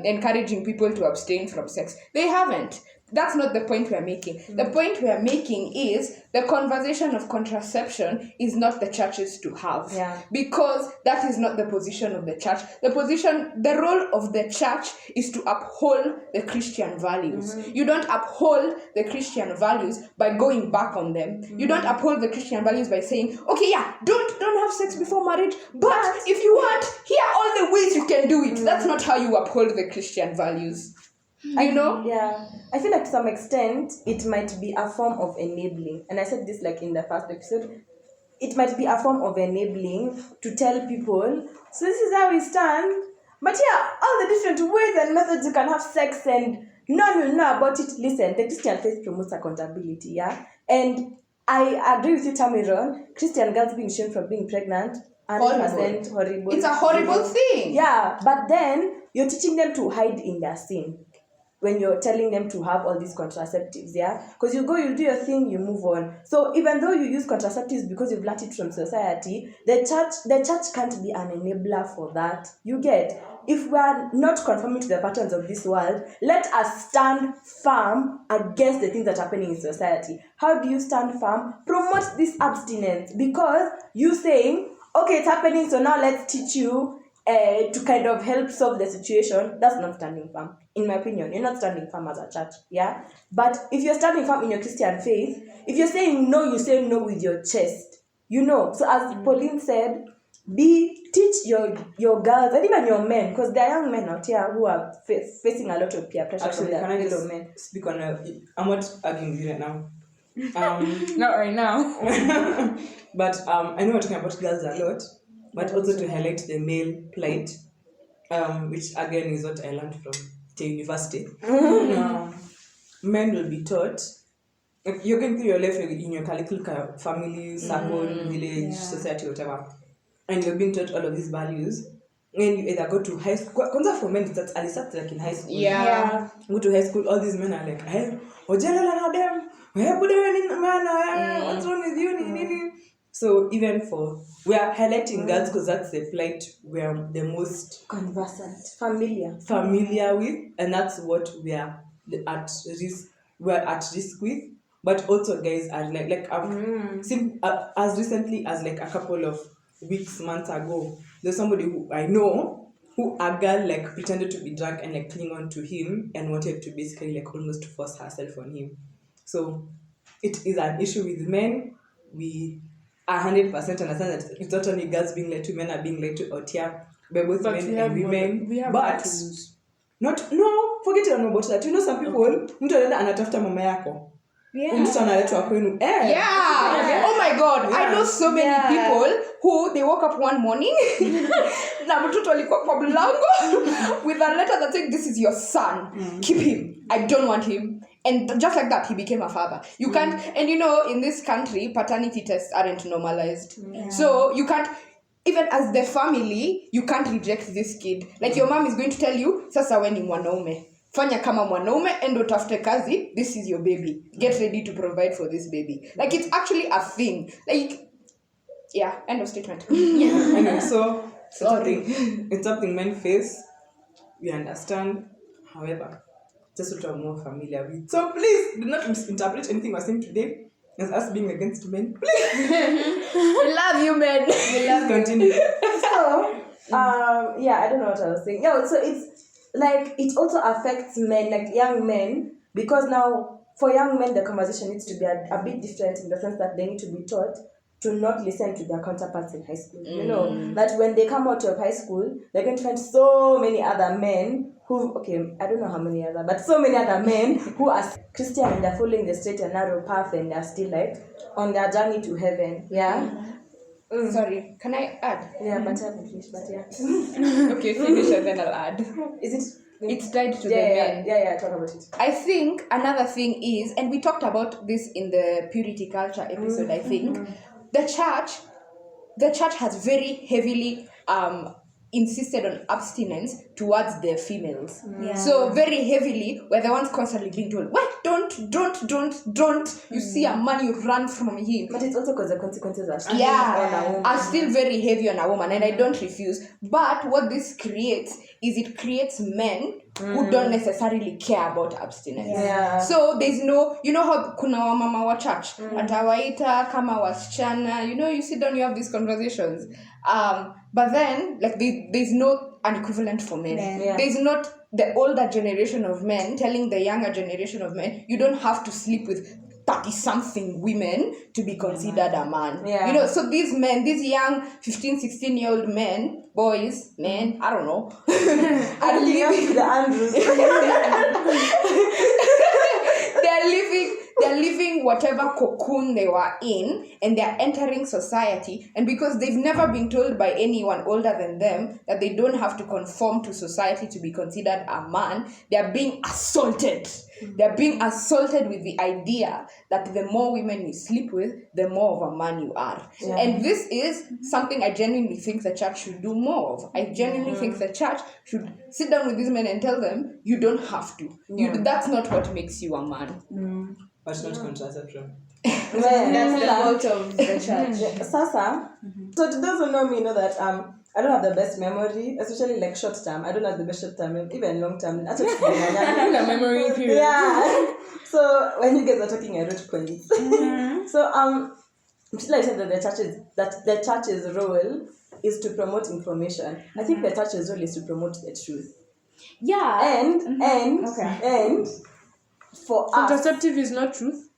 encouraging people to abstain from sex. They haven't. That's not the point we're making. The point we're making is the conversation of contraception is not the church's to have. Yeah. Because that is not the position of the church. The role of the church is to uphold the Christian values. You don't uphold the Christian values by going back on them. You don't uphold the Christian values by saying, okay, yeah, don't have sex before marriage, but if you want, here are all the ways you can do it. That's not how you uphold the Christian values. You know? Yeah. I feel like to some extent, it might be a form of enabling. And I said this like in the first episode. It might be a form of enabling to tell people, so this is how we stand. But yeah, all the different ways and methods you can have sex and no one will know about it. Listen, the Christian faith promotes accountability, yeah? And I agree with you, Tamiron. Christian girls being shamed from being pregnant. 100% horrible. It's a horrible thing. Yeah, but then you're teaching them to hide in their sin when you're telling them to have all these contraceptives, yeah? Because you do your thing, you move on. So even though you use contraceptives because you've learned it from society, the church can't be an enabler for that. You get? If we are not conforming to the patterns of this world, let us stand firm against the things that are happening in society. How do you stand firm? Promote this abstinence, because you saying, okay, it's happening, so now let's teach you to kind of help solve the situation. That's not standing firm. In my opinion, you're not standing firm as a church, yeah? But if you're standing firm in your Christian faith, if you're saying no, you say no with your chest, you know. So as Pauline said, teach your girls and even your men, because there are young men out here who are facing a lot of peer pressure from their fellow men. Speak on I'm not arguing with you right now. Not right now. But I know we're talking about girls a lot, but also to highlight the male plight, which again is what I learned from the university. Men will be taught, like, you're going through your life in your curriculum, family, circle, village, society, whatever, and you're being taught all of these values. And you either go to high school, for men, it starts like in high school. Yeah. Go to high school, all these men are like, hey, what's wrong with you? So even we are highlighting girls because that's the plight we are the most Conversant, familiar with, and that's what we are at risk with. But also guys are as recently as like a couple of months ago, there's somebody who I know who a girl like pretended to be drunk and like cling on to him and wanted to basically like almost force herself on him. So it is an issue with men. We 100% understand that it's not only girls being led to, men are being led to out here, but both men and women. But forget about that. You know, some people mtu anaenda anatafuta mama yako. Mtu analetwa kwenu. Oh my god, I know so many people who they woke up one morning na mtoto alikuwa kwa mlango with a letter that said, this is your son, keep him, I don't want him. And just like that, he became a father. You can't, and you know, in this country, paternity tests aren't normalized. So you can't, even as the family, you can't reject this kid. Like your mom is going to tell you, sasa we ni mwanaume. Fanya kama mwanaume, endo tafute kazi, this is your baby. Get ready to provide for this baby. Like it's actually a thing. Like, yeah, end of statement. Anyway, so it's something men face. We understand. However, just what I'm more familiar with. So please do not misinterpret anything we're saying today as us being against men. Please. We love you, men. We love continue. So Yeah, I don't know what I was saying. Yeah, so it's like it also affects men, like young men, because now for young men the conversation needs to be a bit different in the sense that they need to be taught to not listen to their counterparts in high school. You know, that when they come out of high school, they're going to find so many other men who, okay, I don't know how many other, but so many other men who are Christian and they're following the straight and narrow path and they're still like on their journey to heaven. Yeah. Sorry, can I add? Yeah, but I haven't finished, but yeah. Okay, finish and then I'll add. Is it? It's tied to the Yeah, men. yeah, talk about it. I think another thing is, and we talked about this in the purity culture episode, I think, the church has very heavily insisted on abstinence towards their females. So very heavily, we're the ones constantly being told, what? Don't. You see a man, you run from him. But it's also because the consequences are still on a woman. Are still very heavy on a woman, and I don't refuse. But what this creates is it creates men who don't necessarily care about abstinence. Yeah. So there's no, you know how kuna wamama wa church, atawaita kama wasichana, you know, you sit down, you have these conversations. But then, like, there's no an equivalent for men. Yeah. There's not the older generation of men telling the younger generation of men, you don't have to sleep with 30-something women to be considered a man. Yeah. You know, so these men, these young 15, 16-year-old men, boys, men, I don't know, are living... The Andrews. they're living whatever cocoon they were in, and they're entering society, and because they've never been told by anyone older than them that they don't have to conform to society to be considered a man, they're being assaulted. They're being assaulted with the idea that the more women you sleep with, the more of a man you are. Yeah. And this is something I genuinely think the church should do more of. I genuinely think the church should sit down with these men and tell them, you don't have to. That's not what makes you a man. But not contraception. That's the fault of the church. Sasa, so to those who know me know that I don't have the best memory, especially like short term. I don't have the best short term, even long term. Having a memory period. Yeah. So when you guys are talking, I wrote points. So I said that the church's role is to promote information. I think the church's role is to promote the truth. Yeah. And for us, Contraceptive is not truth.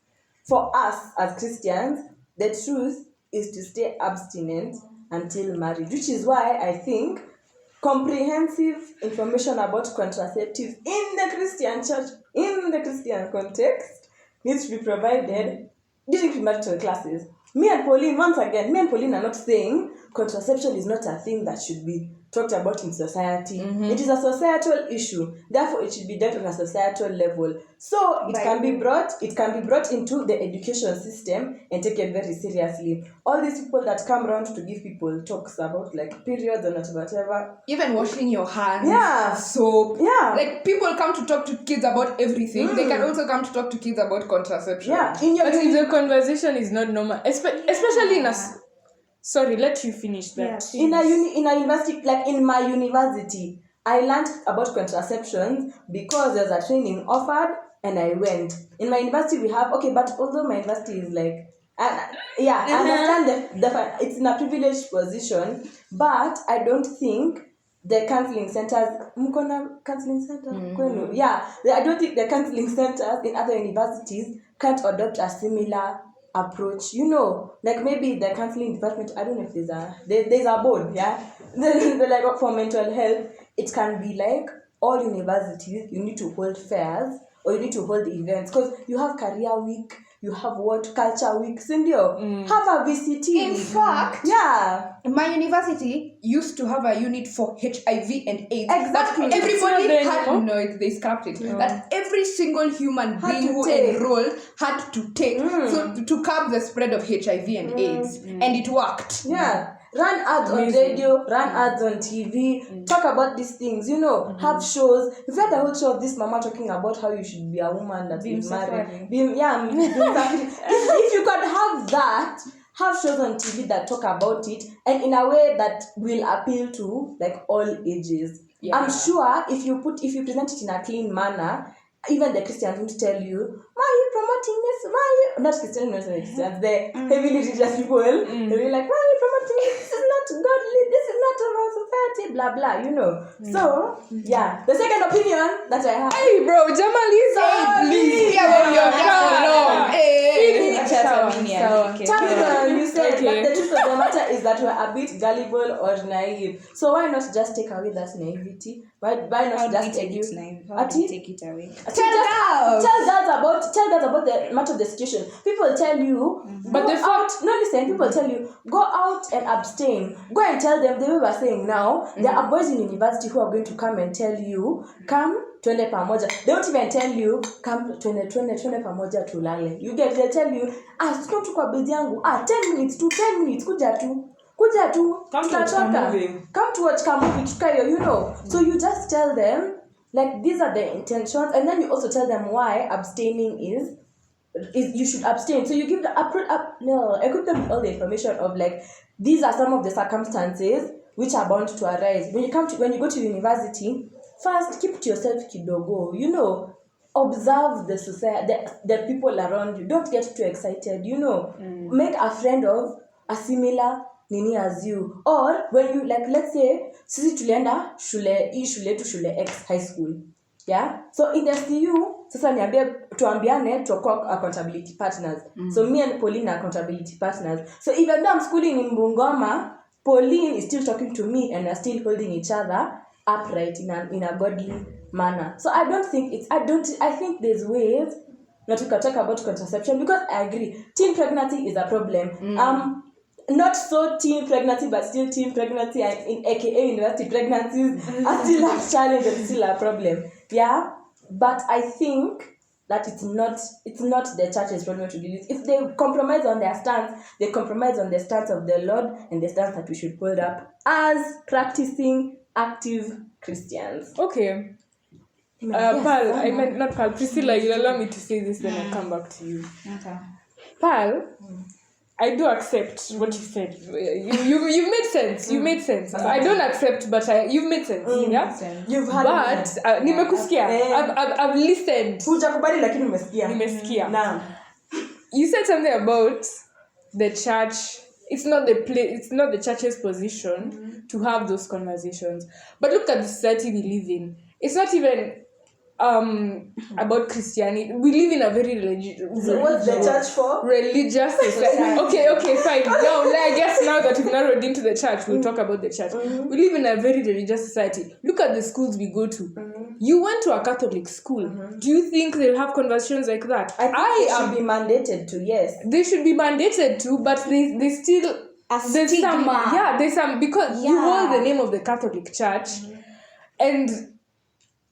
for us as Christians, the truth is to stay abstinent until marriage, which is why I think comprehensive information about contraceptives in the Christian church, in the Christian context, needs to be provided during premarital classes. Me and Pauline are not saying contraception is not a thing that should be talked about in society. It is a societal issue, therefore it should be dealt on a societal level. So it can be brought into the education system and taken very seriously. All these people that come around to give people talks about like periods and whatever. Even washing your hands, Yeah. soap. Yeah. Like, people come to talk to kids about everything. They can also come to talk to kids about contraception. Yeah. But if the conversation is not normal, especially in a... Sorry, let you finish that. In a university, like in my university, I learned about contraception because there's a training offered and I went. In my university we have, but although my university is like, I understand that it's in a privileged position, but I don't think the counseling centers, counseling center? Yeah, I don't think the counseling centers in other universities can't adopt a similar approach, like maybe the counseling department, I don't know if there's a board, then like for mental health, it can be like all universities, you need to hold fairs or you need to hold events because you have career week, you have culture week, have a VCT. In fact, my university used to have a unit for HIV and AIDS. Exactly. But everybody had they scrapped it. That every single human being who enrolled had to take to curb the spread of HIV and AIDS, and it worked. Yeah. Run ads on radio, run ads on TV, talk about these things, have shows. We've had a whole show of this mama talking about how you should be a woman that is married. If you could have that, have shows on TV that talk about it and in a way that will appeal to like all ages. Yeah. I'm sure if you present it in a clean manner, even the Christians will tell you, why are you promoting this? Why are you not Christian, not Christians, the heavily religious people, they'll be like, why are you promoting this? This is not godly, this is not of our society, blah blah, you know. So yeah, the second opinion that I have. Hey bro, Jamal is please. You said that the truth of the matter is that we're a bit gullible or naive. So why not just take away that naivety? Why not just take it away? Tell girls about the matter of the situation. People tell you, people tell you, go out and abstain. Go and tell them, the way we're saying now, there are boys in university who are going to come and tell you, come twende pamoja. They don't even tell you, come twende pamoja tulale. They tell you, sio tu kwa bedi yangu, 10 minutes, kuja tu. Come to watch movie, tukayo, you know. So you just tell them, like, these are the intentions, and then you also tell them why abstaining is you should abstain. So you give equip them with all the information of, like, these are some of the circumstances which are bound to arise. When you go to university, first keep to yourself kidogo, you know. Observe the society, the people around you. Don't get too excited, you know. Make a friend of a similar nini as you. Or when you, like, let's say sisi tulienda shule X high school, yeah. So in the CU sasa tuambiane tuko accountability partners. So me and Pauline are accountability partners. So even though I'm schooling in Bungoma, Pauline is still talking to me and we're still holding each other upright in a godly manner. So I think there's ways not to talk about contraception, because I agree teen pregnancy is a problem. Not so teen pregnancy, but still teen pregnancy, in aka university pregnancies are still a challenge and still a problem. Yeah, but I think that it's not the church's problem to do this. If they compromise on their stance, they compromise on the stance of the Lord and the stance that we should hold up as practicing active Christians. Okay. Not Pal. Priscilla, you allow me to say this, then I come back to you. Okay. Pal, I do accept what you said. You've made sense. You made sense. I don't accept, but you've made sense. Yeah. You've had. But nimekusikia. I've listened. Hujakubali lakini umesikia. Nimesikia. Now, you said something about the church. It's not the church's position to have those conversations. But look at the society we live in. It's not even about Christianity. We live in a very so what's the church for? Religious society. Okay, fine. Now, I guess now that we've narrowed into the church, we'll talk about the church. We live in a very religious society. Look at the schools we go to. You went to a Catholic school. Do you think they'll have conversations like that? I think they should be mandated to, yes. They should be mandated to, but they still... There's stigma. There's some... Because you hold the name of the Catholic Church, and...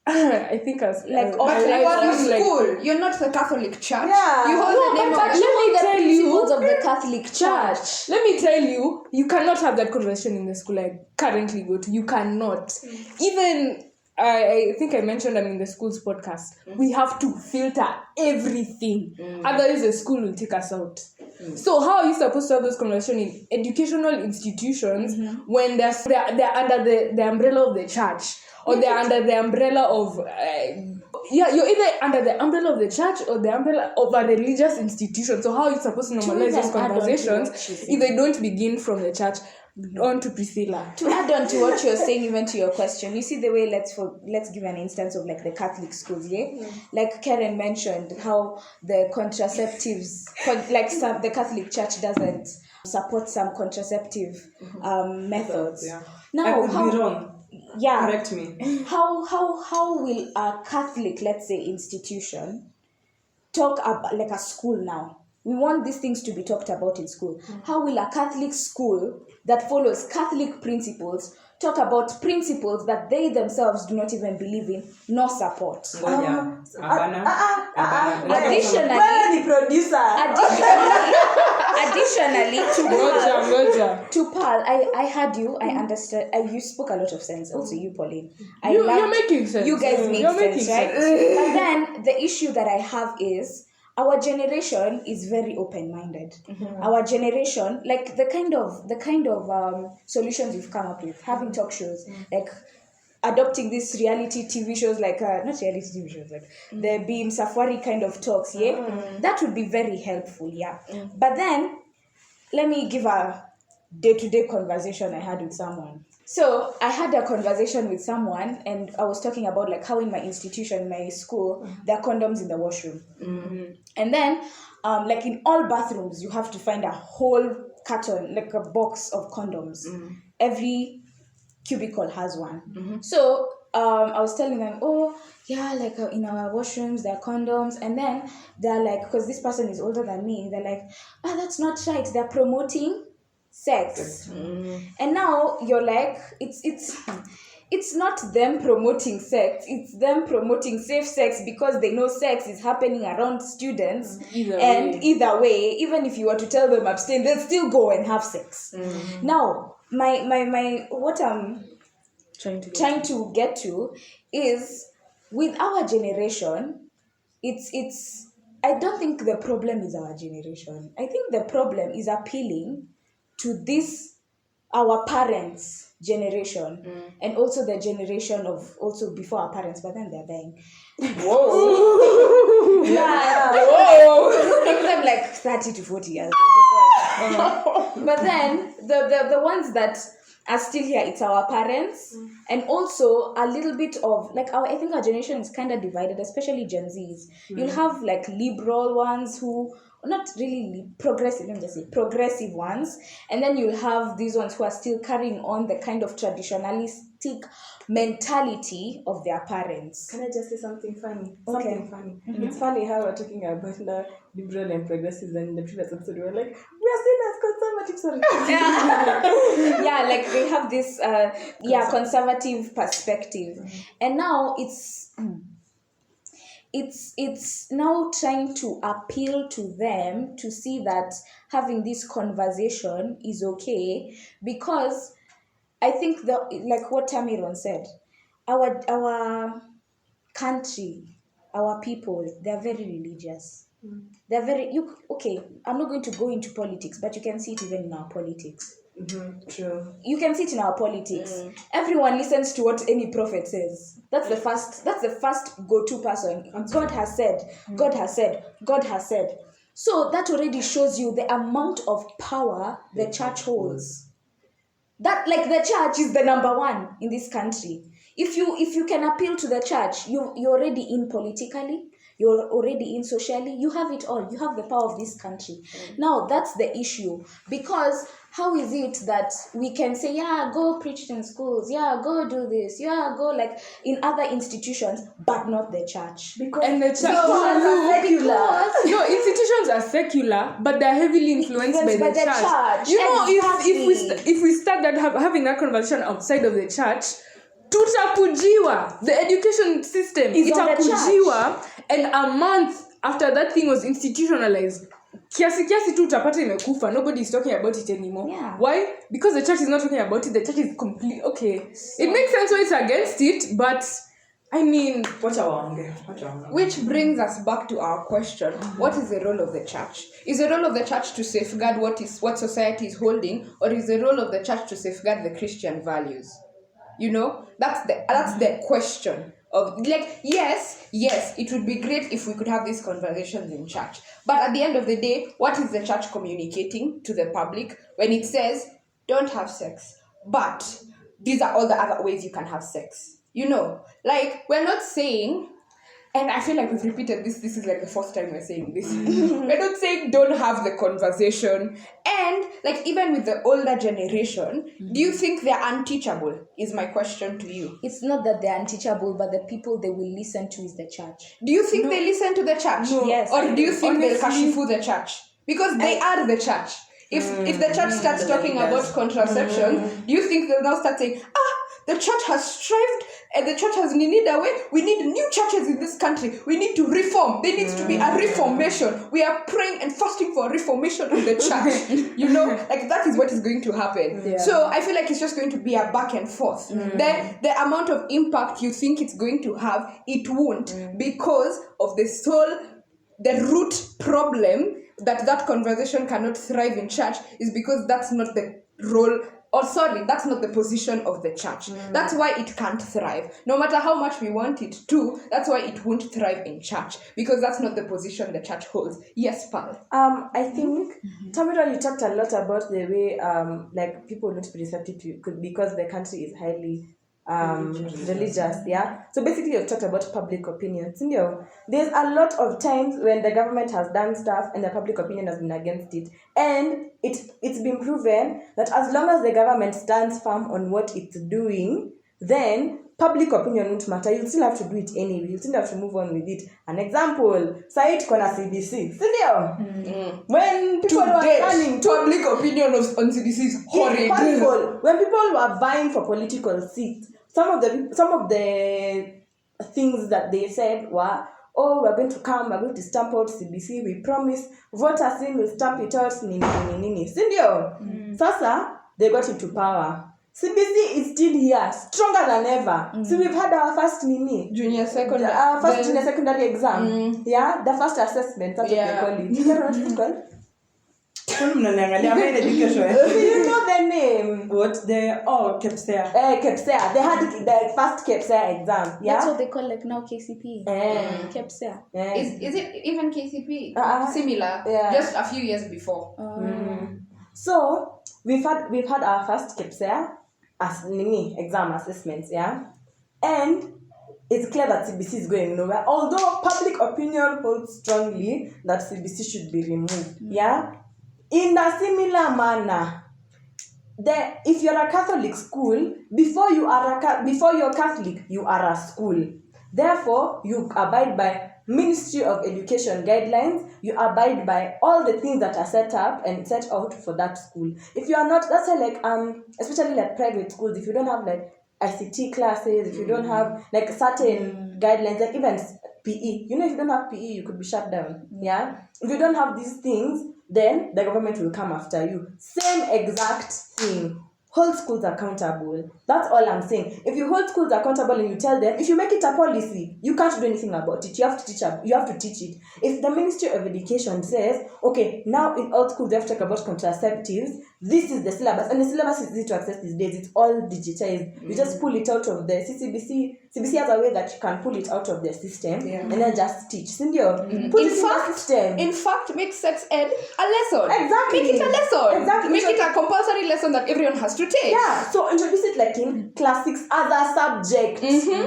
I think but you are in school. You're not the Catholic Church. Yeah. You hold the name of principles of the Catholic Church. Let me tell you, you cannot have that conversation in the school I currently go to. You cannot. Even I think I mentioned in the school's podcast. We have to filter everything. Otherwise, the school will take us out. So how are you supposed to have those conversations in educational institutions when they're under the umbrella of the church? Or they're under the umbrella of... you're either under the umbrella of the church or the umbrella of a religious institution. So how are you supposed to normalize those conversations if they don't begin from the church? On to Priscilla. To add on to what you're saying, even to your question, you see the way, let's give an instance of like the Catholic schools, like Karen mentioned, how the contraceptives, the Catholic Church doesn't support some contraceptive methods. Now, I could be wrong. Yeah. Correct me. How will a Catholic, let's say, institution talk about, like a school now? We want these things to be talked about in school. How will a Catholic school that follows Catholic principles talk about principles that they themselves do not even believe in nor support? Additionally, to Paul, I heard you. I understood. You spoke a lot of sense. Also, you, Pauline. You're making sense. You guys make sense, right? But then the issue that I have is, our generation is very open-minded. Our generation, like the kind of solutions we've come up with, having talk shows, like adopting these reality TV shows like not reality TV shows like the Beam Safari kind of talks, that would be very helpful, But then let me give a day-to-day conversation I had with someone. So I had a conversation with someone, and I was talking about like how in my institution, my school, there are condoms in the washroom, and then like in all bathrooms, you have to find a whole carton, like a box of condoms. Every cubicle has one. So I was telling them, oh yeah, like in our washrooms there are condoms, and then they're like, because this person is older than me, they're like, that's not right, they're promoting sex. And now you're like, it's not them promoting sex, it's them promoting safe sex, because they know sex is happening around students. Either way, even if you were to tell them abstain, they'll still go and have sex. Now my what I'm trying to get to is, with our generation, it's I don't think the problem is our generation. I think the problem is appealing to this our parents' generation, and also the generation of also before our parents, but then they're dying. Whoa. Make them like 30 to 40 years. But then the ones that are still here, it's our parents, and also a little bit of like I think our generation is kind of divided, especially Gen Zs. You'll have like liberal ones who not really progressive, let me just say progressive ones, and then you'll have these ones who are still carrying on the kind of traditionalistic mentality of their parents. Can I just say something funny? Okay. Something funny. It's funny how we're talking about now liberal and progressives, and in the previous episode we were like, we are seen as conservative. Sorry. Yeah, like they have this conservative perspective, and now it's now trying to appeal to them to see that having this conversation is okay, because I think like what Tamiron said, our country, our people, they're very religious. They're very I'm not going to go into politics, but you can see it even in our politics. True. You can see it in our politics. Everyone listens to what any prophet says. That's the first go-to person. God has said, God has said, God has said. So that already shows you the amount of power the church holds. That like the church is the number one in this country. If you can appeal to the church, you're already in politically, you're already in socially, you have it all. You have the power of this country. Now that's the issue, because how is it that we can say, go preach in schools, go do this, go like in other institutions, but not the church? And the church, institutions are secular, but they're heavily influenced by the church. You know, if we start that having that conversation outside of the church, tutakujiwa, the education system itakujiwa, and a month after that thing was institutionalized, kiasi tu utapata imekufa. Nobody is talking about it anymore. Why? Because the church is not talking about it. The church is complete. It makes sense why it's against it, but I mean, which brings us back to our question: what is the role of the church? Is the role of the church to safeguard what society is holding, or is the role of the church to safeguard the Christian values? You know, that's the question. Of like, yes, it would be great if we could have these conversations in church. But at the end of the day, what is the church communicating to the public when it says, don't have sex, but these are all the other ways you can have sex? You know, like, we're not saying, and I feel like we've repeated this is like the fourth time we're saying this. We're not saying don't have the conversation. And like, even with the older generation, do you think they're unteachable? Is my question to you. It's not that they're unteachable, but the people they will listen to is the church. Do you think they listen to the church? No. Yes. Or do you think they'll kashifu the church? Because they are the church. If the church starts talking about contraception, do you think they'll now start saying, the church has strived and the church has needed a way. We need new churches in this country. We need to reform. There needs to be a reformation. We are praying and fasting for a reformation of the church. You know, like that is what is going to happen. Yeah. So I feel like it's just going to be a back and forth. Then the amount of impact you think it's going to have, it won't, because of the root problem that conversation cannot thrive in church is because that's not the role that's not the position of the church. That's why it can't thrive. No matter how much we want it to, that's why it won't thrive in church, because that's not the position the church holds. Yes, Pal. I think, Tamara, you talked a lot about the way like people don't be receptive to because the country is highly religious, yeah. So basically, you've talked about public opinion. There's a lot of times when the government has done stuff and the public opinion has been against it, and it's been proven that as long as the government stands firm on what it's doing, then public opinion won't matter. You'll still have to do it anyway. You'll still have to move on with it. An example, say it on CBC. When people were running public opinion on CBC is horrid. horrible. When people were vying for political seats, some of the things that they said were, oh, we're going to stamp out CBC, we promise, voters in will stamp it out, nini. Sasa, they got into power. CBC is still here, stronger than ever. So we've had our first junior secondary exam. Yeah, the first assessment, that's what they call it. You know what it's called? Education. Do you know the name? What? KEPSEA. KEPSEA. They had the first KEPSEA exam. Yeah. That's what they call like now KCP. KEPSEA. Is it even KCP? Similar. Yeah. Just a few years before. So we've had our first KEPSEA as exam assessments, yeah, and it's clear that CBC is going nowhere. Although public opinion holds strongly that CBC should be removed, yeah. In a similar manner, if you're a Catholic school, before you're Catholic, you are a school. Therefore, you abide by Ministry of Education guidelines. You abide by all the things that are set up and set out for that school. If you are not, that's why especially like private schools, if you don't have like ICT classes, if you don't have like certain guidelines, like even PE, if you don't have PE, you could be shut down. Yeah. If you don't have these things, then the government will come after you. Same exact thing. Hold schools accountable. That's all I'm saying. If you hold schools accountable and you tell them, if you make it a policy, you can't do anything about it. You have to teach it. If the Ministry of Education says, okay, now in all schools they have to talk about contraceptives, this is the syllabus, and the syllabus is easy to access these days. It's all digitized. You just pull it out of the CBC has a way that you can pull it out of the system and then just teach. In fact, make sex ed a lesson. Exactly. Make it a lesson. Exactly. Make it a compulsory lesson that everyone has to take. Yeah. So introduce it like in class 6 as a subject,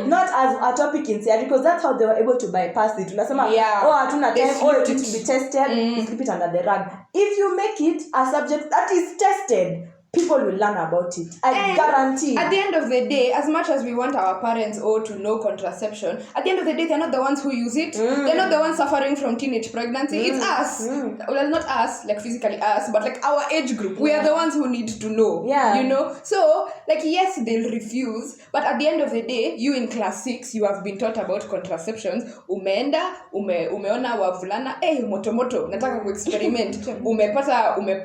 not as a topic in theory, because that's how they were able to bypass it. Hatuna time, it needs to be tested. You slip it under the rug. If you make it a subject that is tested, people will learn about it. I guarantee. At the end of the day, as much as we want our parents to know contraception, at the end of the day, they're not the ones who use it. They're not the ones suffering from teenage pregnancy. It's us. Well, not us, like physically us, but like our age group. We are the ones who need to know. Yeah. So, like, yes, they'll refuse, but at the end of the day, you in class 6, you have been taught about contraceptions. Umeenda, umeona wavulana, moto, nataka kuexperiment.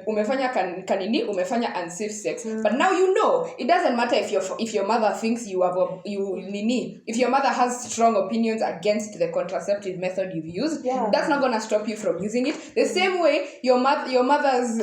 Umefanya kanini, umefanya unsafe sex. But now you know. It doesn't matter if your mother thinks if your mother has strong opinions against the contraceptive method you've used, that's not gonna stop you from using it. The same way your mother's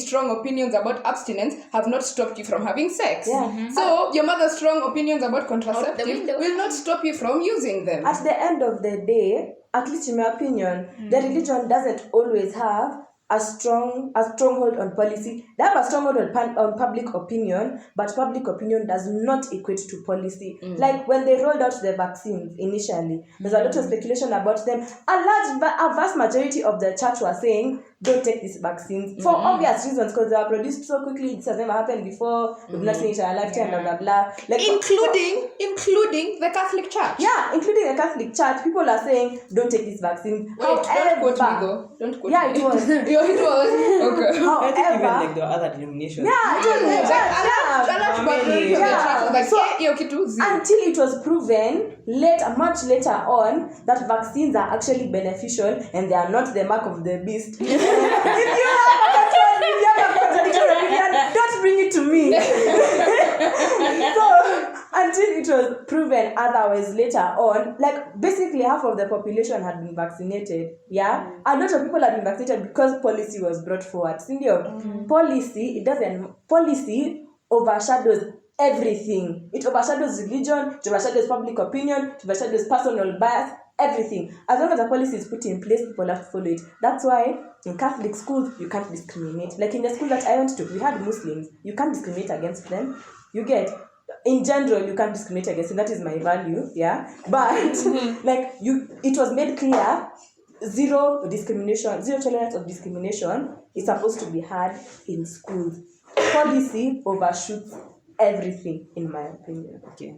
strong opinions about abstinence have not stopped you from having sex. So your mother's strong opinions about contraceptives will not stop you from using them. At the end of the day, at least in my opinion, the religion doesn't always have a stronghold on policy. They have a stronghold on public opinion, but public opinion does not equate to policy. Like when they rolled out the vaccines initially, there's a lot of speculation about them. A vast majority of the church was saying, don't take these vaccines for obvious reasons, because they were produced so quickly. This has never happened before. We've not seen it in our lifetime, blah blah blah. Like, including the Catholic Church. Yeah, including the Catholic Church. People are saying, don't take these vaccines. Wait, don't quote me though. Don't quote me. Yeah, it was. It was. Okay. I think even like the other denominations. Yeah, it was. Until it was proven much later on that vaccines are actually beneficial and they are not the mark of the beast. If you have a contradictory opinion, don't bring it to me. So until it was proven otherwise later on, like basically half of the population had been vaccinated. Yeah, a lot of people had been vaccinated because policy was brought forward. Policy overshadows everything. It overshadows religion, it overshadows public opinion, it overshadows personal bias, everything. As long as a policy is put in place, people have to follow it. That's why in Catholic schools, you can't discriminate. Like in the school that I went to, we had Muslims. You can't discriminate against them. You get, in general, you can't discriminate against them. That is my value, yeah. But it was made clear, zero discrimination, zero tolerance of discrimination is supposed to be had in schools. Policy overshoots everything, in my opinion. Okay.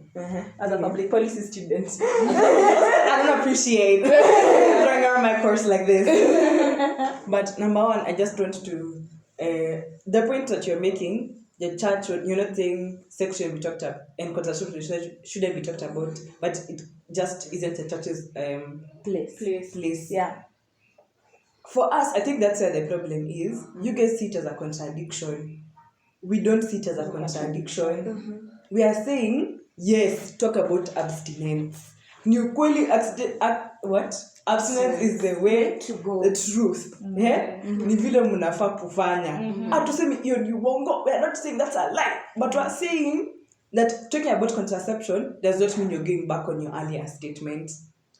As a public policy student, I don't appreciate throwing around my course like this. But number one, I just want to the point that you're making. The church, you're not saying sex shouldn't be talked about and contraception shouldn't be talked about, but it just isn't the church's place. Yeah. For us, I think that's where the problem is. You guys see it as a contradiction. We don't see it as a contradiction. We are saying, yes, talk about abstinence. Ni ukweli what? Abstinence is the way to go. The truth. Yeah? Ni vile mnafaa kufanya. Hatusemi hiyo ni uongo. We are not saying that's a lie. But we are saying that talking about contraception does not mean you're going back on your earlier statement.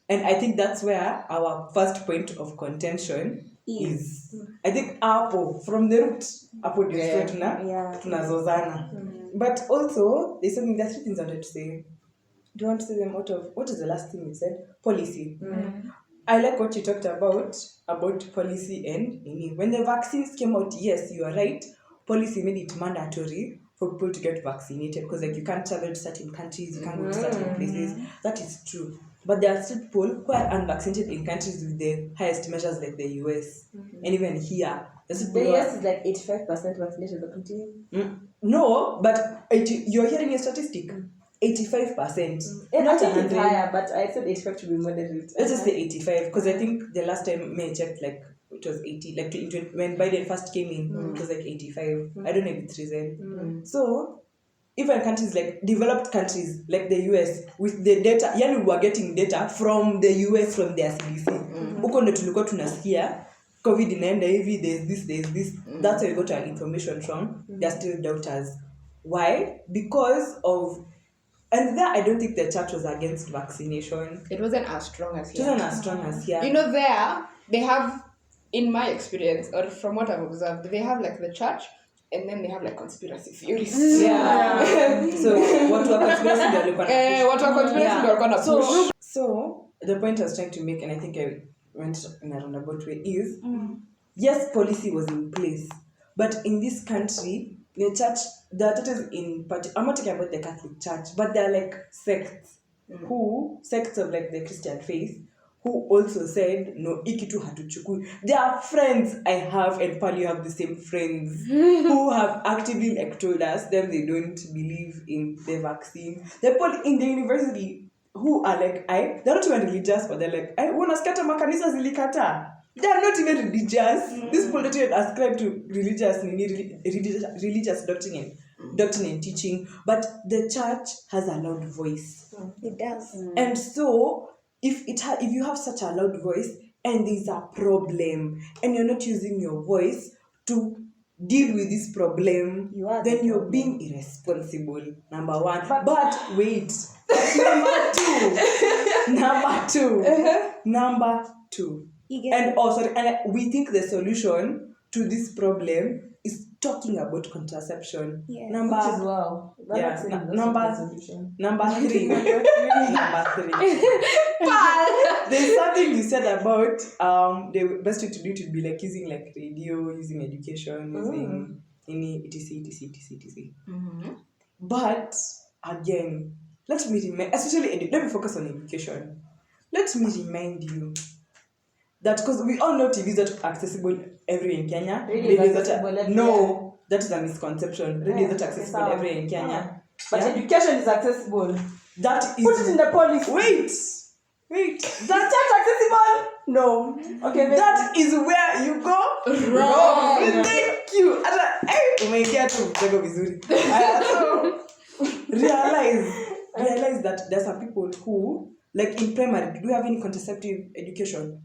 And I think that's where our first point of contention is. I think Apple, from the root, Apple tunazozana. But also, there's three things I wanted to say. Do you want to say them out of, what is the last thing you said? Policy. I like what you talked about policy and when the vaccines came out, yes, you are right. Policy made it mandatory for people to get vaccinated because you can't travel to certain countries, you can't go to certain places. That is true. But there are still people who are unvaccinated in countries with the highest measures like the US. And even here. The US is like 85% vaccination, but continue. No, but you're hearing a statistic. 85%. Not even higher, but I said 85 to be moderate. Let's just say 85, because I think the last time I checked, it was 80. When Biden first came in, it was 85. I don't know if it's risen. So, even countries like developed countries like the US, with the data, we were getting data from the US, from their CDC. Huko ndo tulikuwa tunasikia COVID inaenda hivi, there's this. That's where we got our information from. They're still doubters. Why? Because of. And there, I don't think the church was against vaccination. It wasn't as strong as here. It wasn't as strong as here. There, they have, in my experience, or from what I've observed, they have the church, and then they have conspiracy theories. Yeah. So, what were conspiracy theories? So, the point I was trying to make, and I think I went in a roundabout way, is, yes, policy was in place, but in this country, the churches in particular, I'm not talking about the Catholic Church, but they're sects, sects of the Christian faith, who also said, no, ikitu hatuchukui. There are friends I have, and probably have the same friends, who have actively told us them they don't believe in the vaccine. The people in the university who are they're not even religious, but they're wanaskata makanisa zilikata. They are not even religious. These people don't even ascribe to religious doctrine and teaching. But the church has a loud voice. It does. And so, if you have such a loud voice and there's a problem and you're not using your voice to deal with this problem, then you're being irresponsible. Number one. But wait. Number two. And we think the solution to this problem is talking about contraception. Yes. Number three. There's something you said about the best way to do it would be using radio, using education, using any etc. But again, let me focus on education. Let me remind you that because we all know TV is not accessible everywhere in Kenya. That is a misconception. Radio is not accessible everywhere in Kenya. But education is accessible. That is. Put it in the policy. Wait. That's not accessible? No. Okay. That is where you go wrong. Thank you. Realize that there are some people who, in primary, do you have any contraceptive education?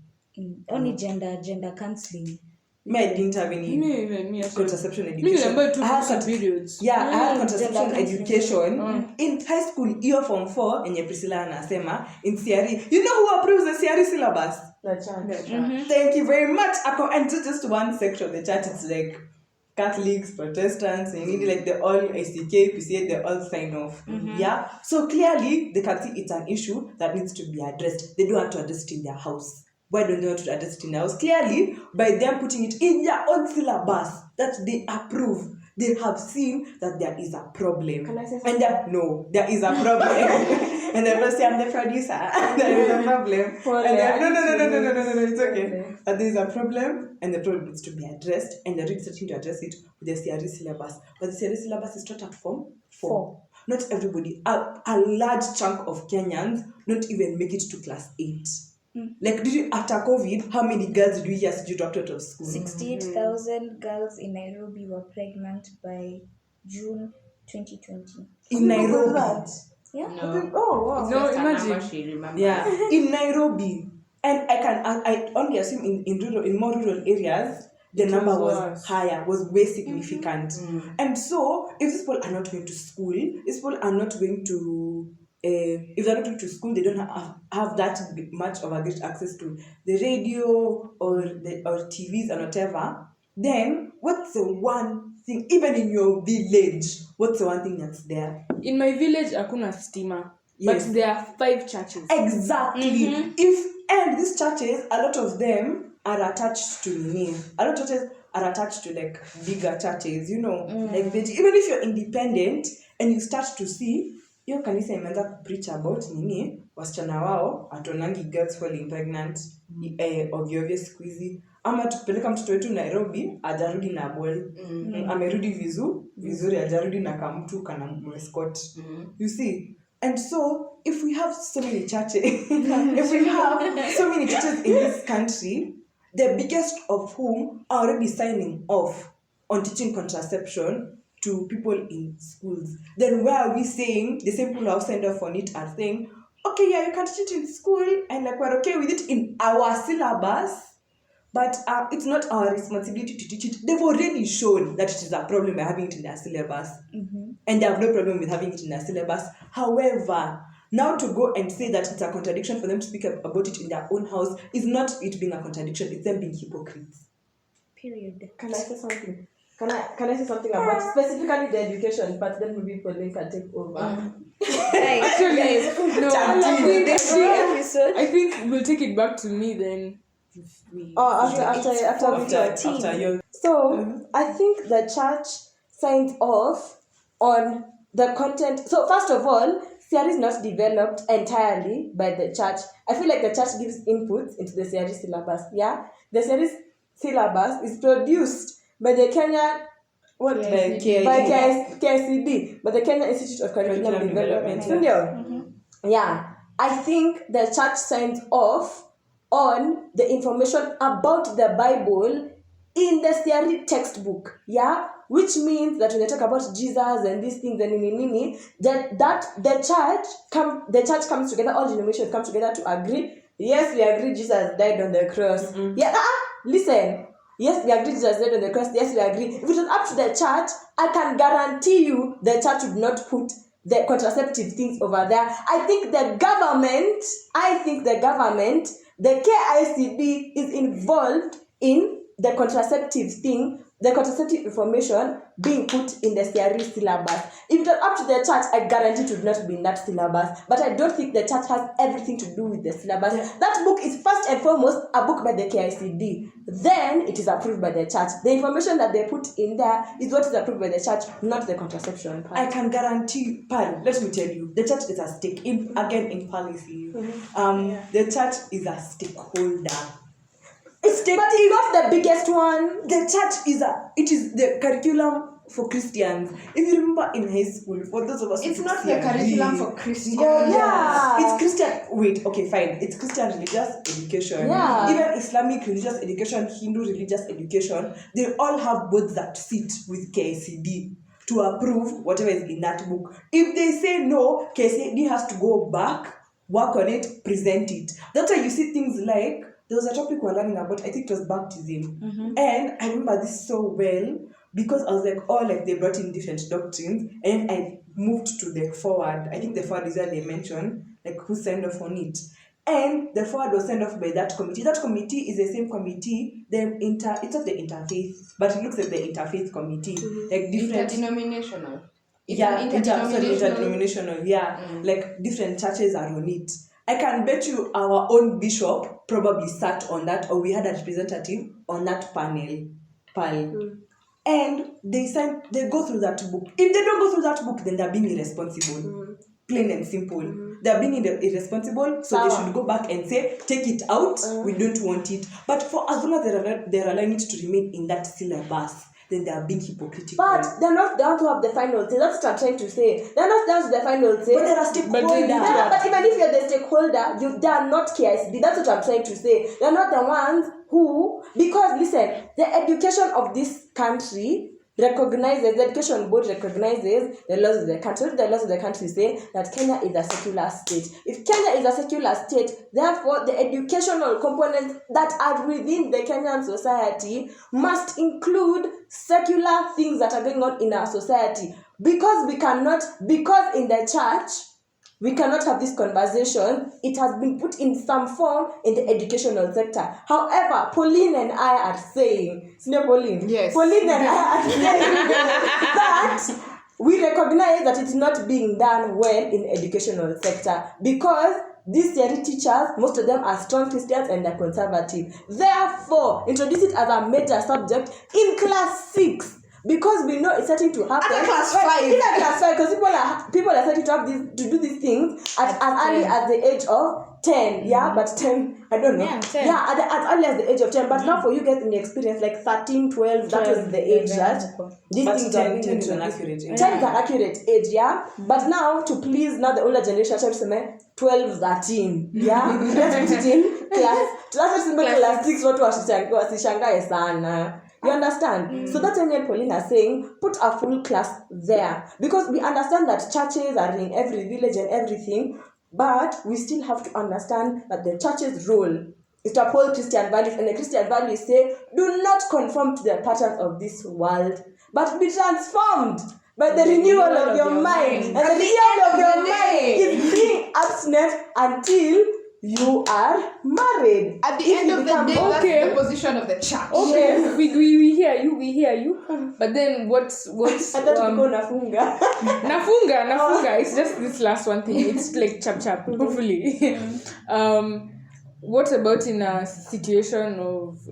Only gender counseling. Me, I didn't have any Me, contraception Me, education. number two I had periods. I had contraception gender education in high school year form 4 yenye Priscilla anasema in CRE. You know who approves the CRE syllabus? The church. Thank you very much. And just one section, the church, it's like Catholics, Protestants, and really like they all ACK, PCA, they all sign off. Yeah. So clearly they can see it's an issue that needs to be addressed. They don't want to address it in their house. Why don't they want to address it in their house? Clearly, by them putting it in their own syllabus that they approve, they have seen that there is a problem. Can I say And no, there is a problem. And they will say, I'm the producer. There is a problem. And they're, no, it's okay. But there is a problem, and the problem needs to be addressed, and they're really starting to address it with the CRE syllabus. But the CRE syllabus is taught at form 4. Not everybody, a large chunk of Kenyans don't even make it to class 8. Like, after COVID, how many girls did we hear you dropped out of school? 68,000 girls in Nairobi were pregnant by June 2020. In Nairobi. Yeah. Oh, wow. No, imagine. Yeah, in Nairobi. And I only assume in more rural areas, the number was higher, was way significant. And so, if these people are not going to school, these people are not going to, if they're not going to school, they don't have that much of a great access to the radio or TVs and whatever, then what's the one thing, even in your village, what's the one thing that's there? In my village, hakuna stima. Yes. But there are 5 churches. Exactly. And these churches, a lot of them are attached to me. A lot of churches are attached to like bigger churches, you know. Like even if you're independent and you start to see, hiyo kanisa imeanza kupreach about nini, wasichana wao atonangi girls falling pregnant, ovyo siku hizi. Ama tukipeleka mtoto wetu Nairobi, ajarudi na ball. Amerudi vizuri, ajarudi na kamtu kana mwescot. You see? And so, if we have so many churches, in this country, the biggest of whom are already signing off on teaching contraception to people in schools, then why are we saying the same people who have signed off on it are saying, okay, yeah, you can teach it in school, and like we're okay with it in our syllabus, but it's not our responsibility to teach it. They've already shown that it is a problem by having it in their syllabus. And they have no problem with having it in their syllabus. However, now to go and say that it's a contradiction for them to speak about it in their own house is not it being a contradiction, it's them being hypocrites. Period. Can I say something? Can I say something about specifically the education part? Then maybe Pauline can take over. Actually, no. I think we'll take it back to me then. After you. So I think the church signs off on the content. So first of all, CRE is not developed entirely by the church. I feel like the church gives inputs into the CRE syllabus. Yeah, the CRE syllabus is produced by the Kenya. By KICD, but the Kenya Institute of Curriculum Development. Yeah, I think the church signs off on the information about the Bible in the CRE textbook. Yeah, which means that when they talk about Jesus and these things and that the church comes together, all denominations come together to agree. Yes, we agree Jesus died on the cross. Yeah, listen. Yes, we agree Jesus died on the cross. Yes, we agree. If it was up to the church, I can guarantee you the church would not put the contraceptive things over there. I think the government, the KICD is involved in the contraceptive thing, the contraceptive information being put in the CRE syllabus. If it was up to the church, I guarantee it would not be in that syllabus. But I don't think the church has everything to do with the syllabus. That book is first and foremost a book by the KICD. Then it is approved by the church. The information that they put in there is what is approved by the church, not the contraception part. I can guarantee, Pal, let me tell you, the church is a stake in policy. The church is a stakeholder. But it's not the biggest one. The church is the curriculum for Christians. If you remember in high school, for those of us, it's not the curriculum for Christians. Yeah, it's Christian. Wait, okay, fine. It's Christian religious education. Yeah. Even Islamic religious education, Hindu religious education, they all have boards that sit with KCD to approve whatever is in that book. If they say no, KCD has to go back, work on it, present it. That's why you see things like there was a topic we were learning about, I think it was baptism. And I remember this so well because I was like, oh, like they brought in different doctrines, and I moved to the forward. I think the forward is where they mention like who signed off on it. And the forward was signed off by that committee. That committee is the same committee, it's not the interfaith, but it looks like the interfaith committee. Like different Interdenominational. Interdenominational, yeah. Like different churches are on it. I can bet you our own bishop probably sat on that, or we had a representative on that panel. And they go through that book. If they don't go through that book, then they're being irresponsible. Plain and simple. They're being irresponsible, so they should go back and say, take it out, we don't want it. But for as long as they're allowing it to remain in that syllabus, then they are being hypocritical. But they're not down to have the final say. That's what I'm trying to say. They're not down to the final say. But they're a stakeholder. But even if you're the stakeholder, they are not KICD. That's what I'm trying to say. They're not the ones who, because listen, the education of this country the education board recognizes the laws of the country. The laws of the country say that Kenya is a secular state. If Kenya is a secular state, therefore the educational components that are within the Kenyan society must include secular things that are going on in our society. Because in the church, we cannot have this conversation. It has been put in some form in the educational sector. However, Pauline and I are saying, Yes. Pauline and I are saying that we recognize that it's not being done well in the educational sector because these theory teachers, most of them are strong Christians and they're conservative. Therefore, introduce it as a major subject in class 6. Because we know it's starting to happen. At class 5. Even at class 5, because people are starting to do these things at as early as the age of 10. Yeah, but 10, I don't know. Yeah, 10. Yeah, as early as the age of 10. But now for you guys in the experience, like 13, 12, that was the age that these But things are 10 being is an introduced. accurate age. 10 is an accurate age, yeah. But now to please now the older generation, 12, 13. Yeah, let's put it in class. Class 6 watu wasishangae sana. You understand? So that's when Pauline is saying, put a full class there. Because we understand that churches are in every village and everything, but we still have to understand that the church's role is to uphold Christian values, and the Christian values say, do not conform to the patterns of this world, but be transformed by the renewal of your mind. And the renewal of your mind is being abstinent until you are married. At the end of the day, that's the position of the church. Okay, yes. we hear you. But then what's I thought you go nafunga. Nafunga. It's just this last one thing. It's like chap. Hopefully. What about in a situation of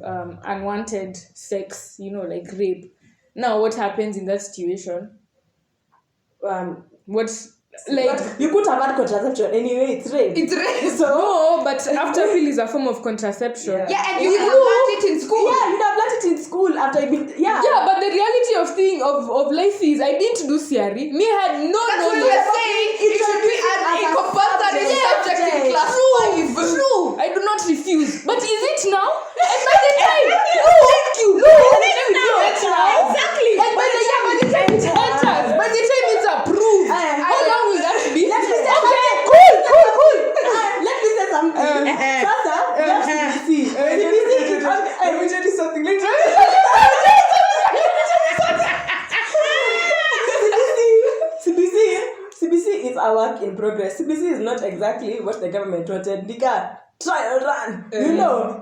unwanted sex? Like rape. Now, what happens in that situation? Like you could have had contraception anyway, it's rape. So no, but after pill is a form of contraception. Yeah, and you have learned it in school. Yeah, you'd have learned it in school after Yeah, but the reality of life is I didn't do theory. Me had no That's what knowledge. you're saying. It should be a compulsory subject in class 5. True. I do not refuse. But is it now? And by the time exactly. And by the time it enters, by the time it's approved, how long will that be? Let me say something. Sasa, that's CBC. Let me tell you something later. CBC is a work in progress. CBC is not exactly what the government wanted. Nika, try and run,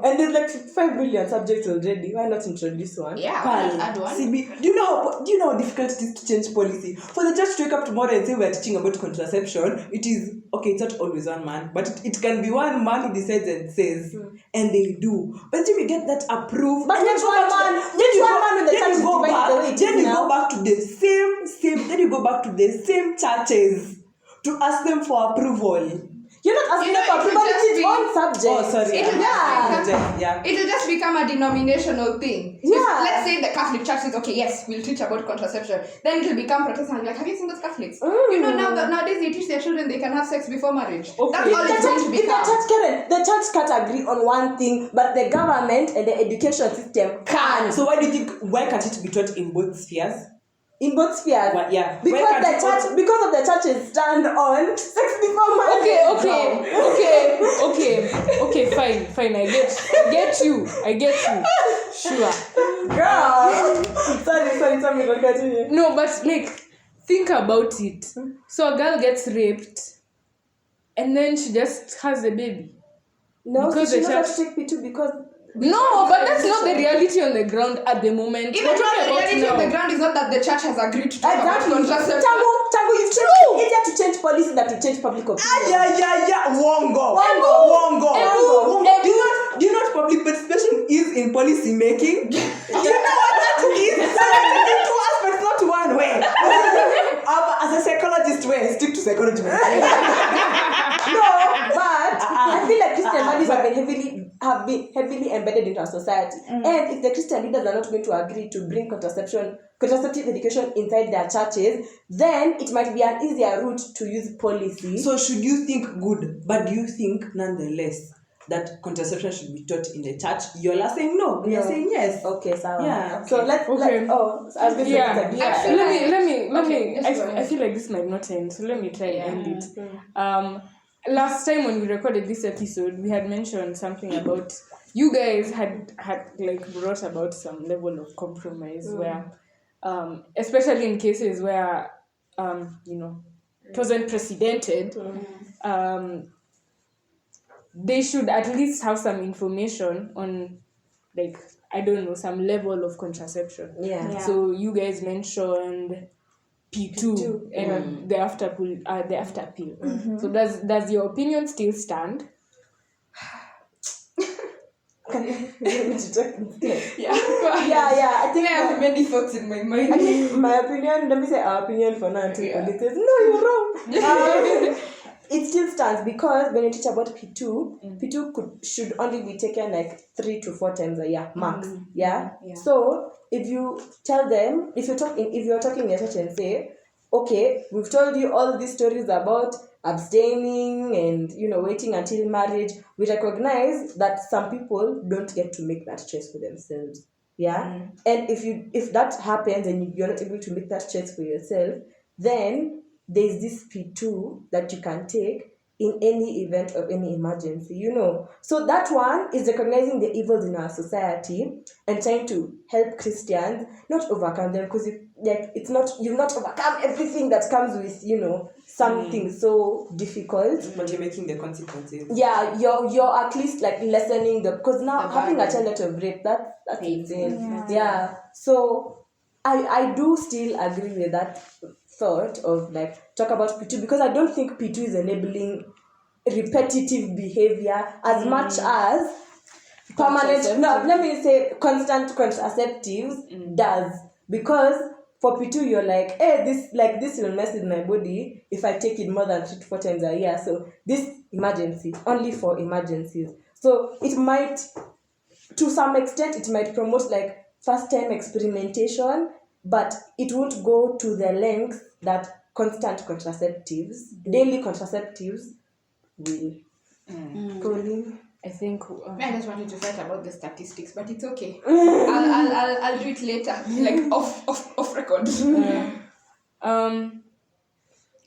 and there's like 5 billion subjects already. Why not introduce one? Yeah, add one. Do you know how difficult it is to change policy? For the church to wake up tomorrow and say we're teaching about contraception, it is okay. It's not always one man, but it can be one man who decides and says, and they do. But then we get that approved. But then one man with the church go back to the same. Then you go back to the same churches to ask them for approval. You're not asking for approval, it's one subject. Oh, sorry. It'll just become a denominational thing. Yeah. Let's say the Catholic Church says, okay, yes, we'll teach about contraception. Then it'll become Protestant. Like, have you seen those Catholics? Nowadays they teach their children they can have sex before marriage. Okay. That's all it's going to become. The church can't agree on one thing, but the government and the education system can. So why can't it be taught in both spheres? In both spheres. But yeah. Because of the church's stand on sex before marriage. Okay, fine. I get you. Sure. Girl. Sorry, tell me, continue. No, but like, think about it. So a girl gets raped, and then she just has a baby. No, Because so she the knows how church- to take P2 because No, but that's not the reality on the ground at the moment. Even We're though talking the about reality on the now. ground is not that the church has agreed to talk exactly. about contraception. Tango, it's easier to change policy than to change public opinion. Yeah. Wongo. Do you know what public participation is in policy making? Do you know what that is? It's two aspects, not one way. As a psychologist, stick to psychology. No, but I feel like Christian values have been heavily embedded into our society. And if the Christian leaders are not going to agree to bring contraceptive education inside their churches, then it might be an easier route to use policy. So should you think good, but do you think nonetheless that contraception should be taught in the church? You're saying no. We are saying yes. Okay, so Yeah. So let's Okay. I was going to Yeah. say Let me. Okay, just go I ahead. feel like this might not end, so let me try and end it. Last time when we recorded this episode, we had mentioned something about you guys had like brought about some level of compromise where, especially in cases where, it wasn't precedented, they should at least have some information on, like, I don't know, some level of contraception. Yeah. So you guys mentioned P2 and the after pill. So does your opinion still stand? Can you let me to talk instead? Yeah. Yeah. I think I have many thoughts in my mind. I think my opinion, let me say our opinion for now until Colin says, no, you're wrong. It still stands because when you teach about P2, P2 should only be taken like 3 to 4 times a year, max. Yeah? So if you tell them, if you're talking in your church and say, okay, we've told you all these stories about abstaining and waiting until marriage, we recognize that some people don't get to make that choice for themselves. Yeah? And if that happens and you're not able to make that choice for yourself, then there's this P2 that you can take in any event of any emergency, So that one is recognizing the evils in our society and trying to help Christians not overcome them, because you've not overcome everything that comes with, something so difficult. But you're making the consequences. Yeah, you're at least like lessening because now having a child out of rape, that's insane. Yeah. So I do still agree with that thought of like talk about P2, because I don't think P2 is enabling repetitive behavior as much as constant contraceptives does. Because for P2 you're like, hey, this will mess with my body if I take it more than 3 to 4 times a year. So this emergency, only for emergencies. So it might, to some extent, it might promote like first time experimentation, but it won't go to the length that constant contraceptives, daily contraceptives will. Colin? I think I just wanted to fight about the statistics, but it's okay. I'll do it later, like off record.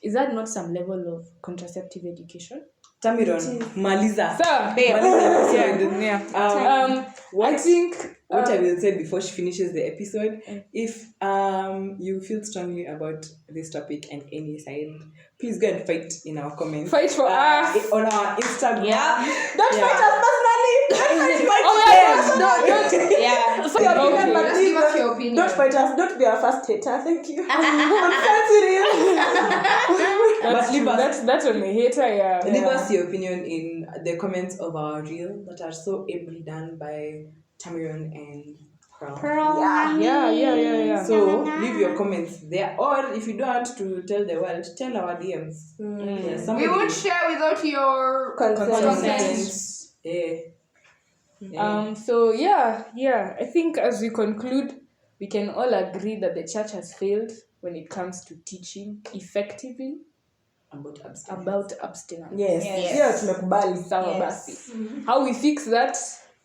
is that not some level of contraceptive education? Tamiron, Maliza. So, I think what I will say before she finishes the episode, if you feel strongly about this topic and any side, please go and fight in our comments. Fight for us on our Instagram. Don't fight us personally. Yeah. Give us your opinion. Don't fight us. Don't be our first hater. Thank you. But leave us, that's on the hater, yeah. leave us your opinion in the comments of our reel that are so ably done by Tamiron and Pearl. Yeah. So leave your comments there, or if you don't want to tell the world, tell our DMs. Yeah, We won't share without your Consent. Yeah. So I think as we conclude, we can all agree that the church has failed when it comes to teaching effectively about abstinence. Yes. Tumekubali. Sawa basi. How we fix that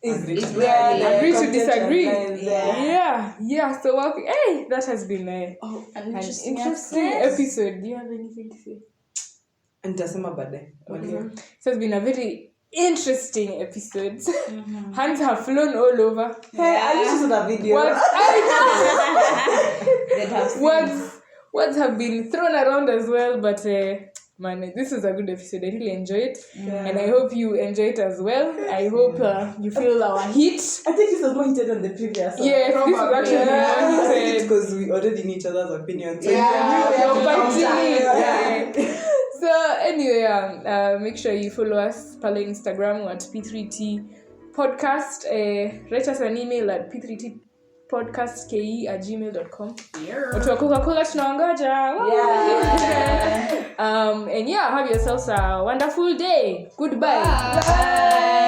Agree to agree to disagree. Yeah. Yeah. So hey, that has been an an interesting interesting episode. Do you have anything to say? Nitasema baadaye. So it's been a very interesting episodes. Hands have flown all over. Hey, I just saw that video. Words have been thrown around as well, but man, this is a good episode. I really enjoy it, and I hope you enjoy it as well. I hope you feel our heat. I think this was more heated than the previous one. Yes, this was actually more heated. Because we already knew each other's opinions. So So anyway, make sure you follow us on Instagram at P3T Podcast. Write us an email at p3tpodcastke@gmail.com. Watu wa Coca-Cola tunawangoja. And have yourselves a wonderful day. Goodbye. Bye.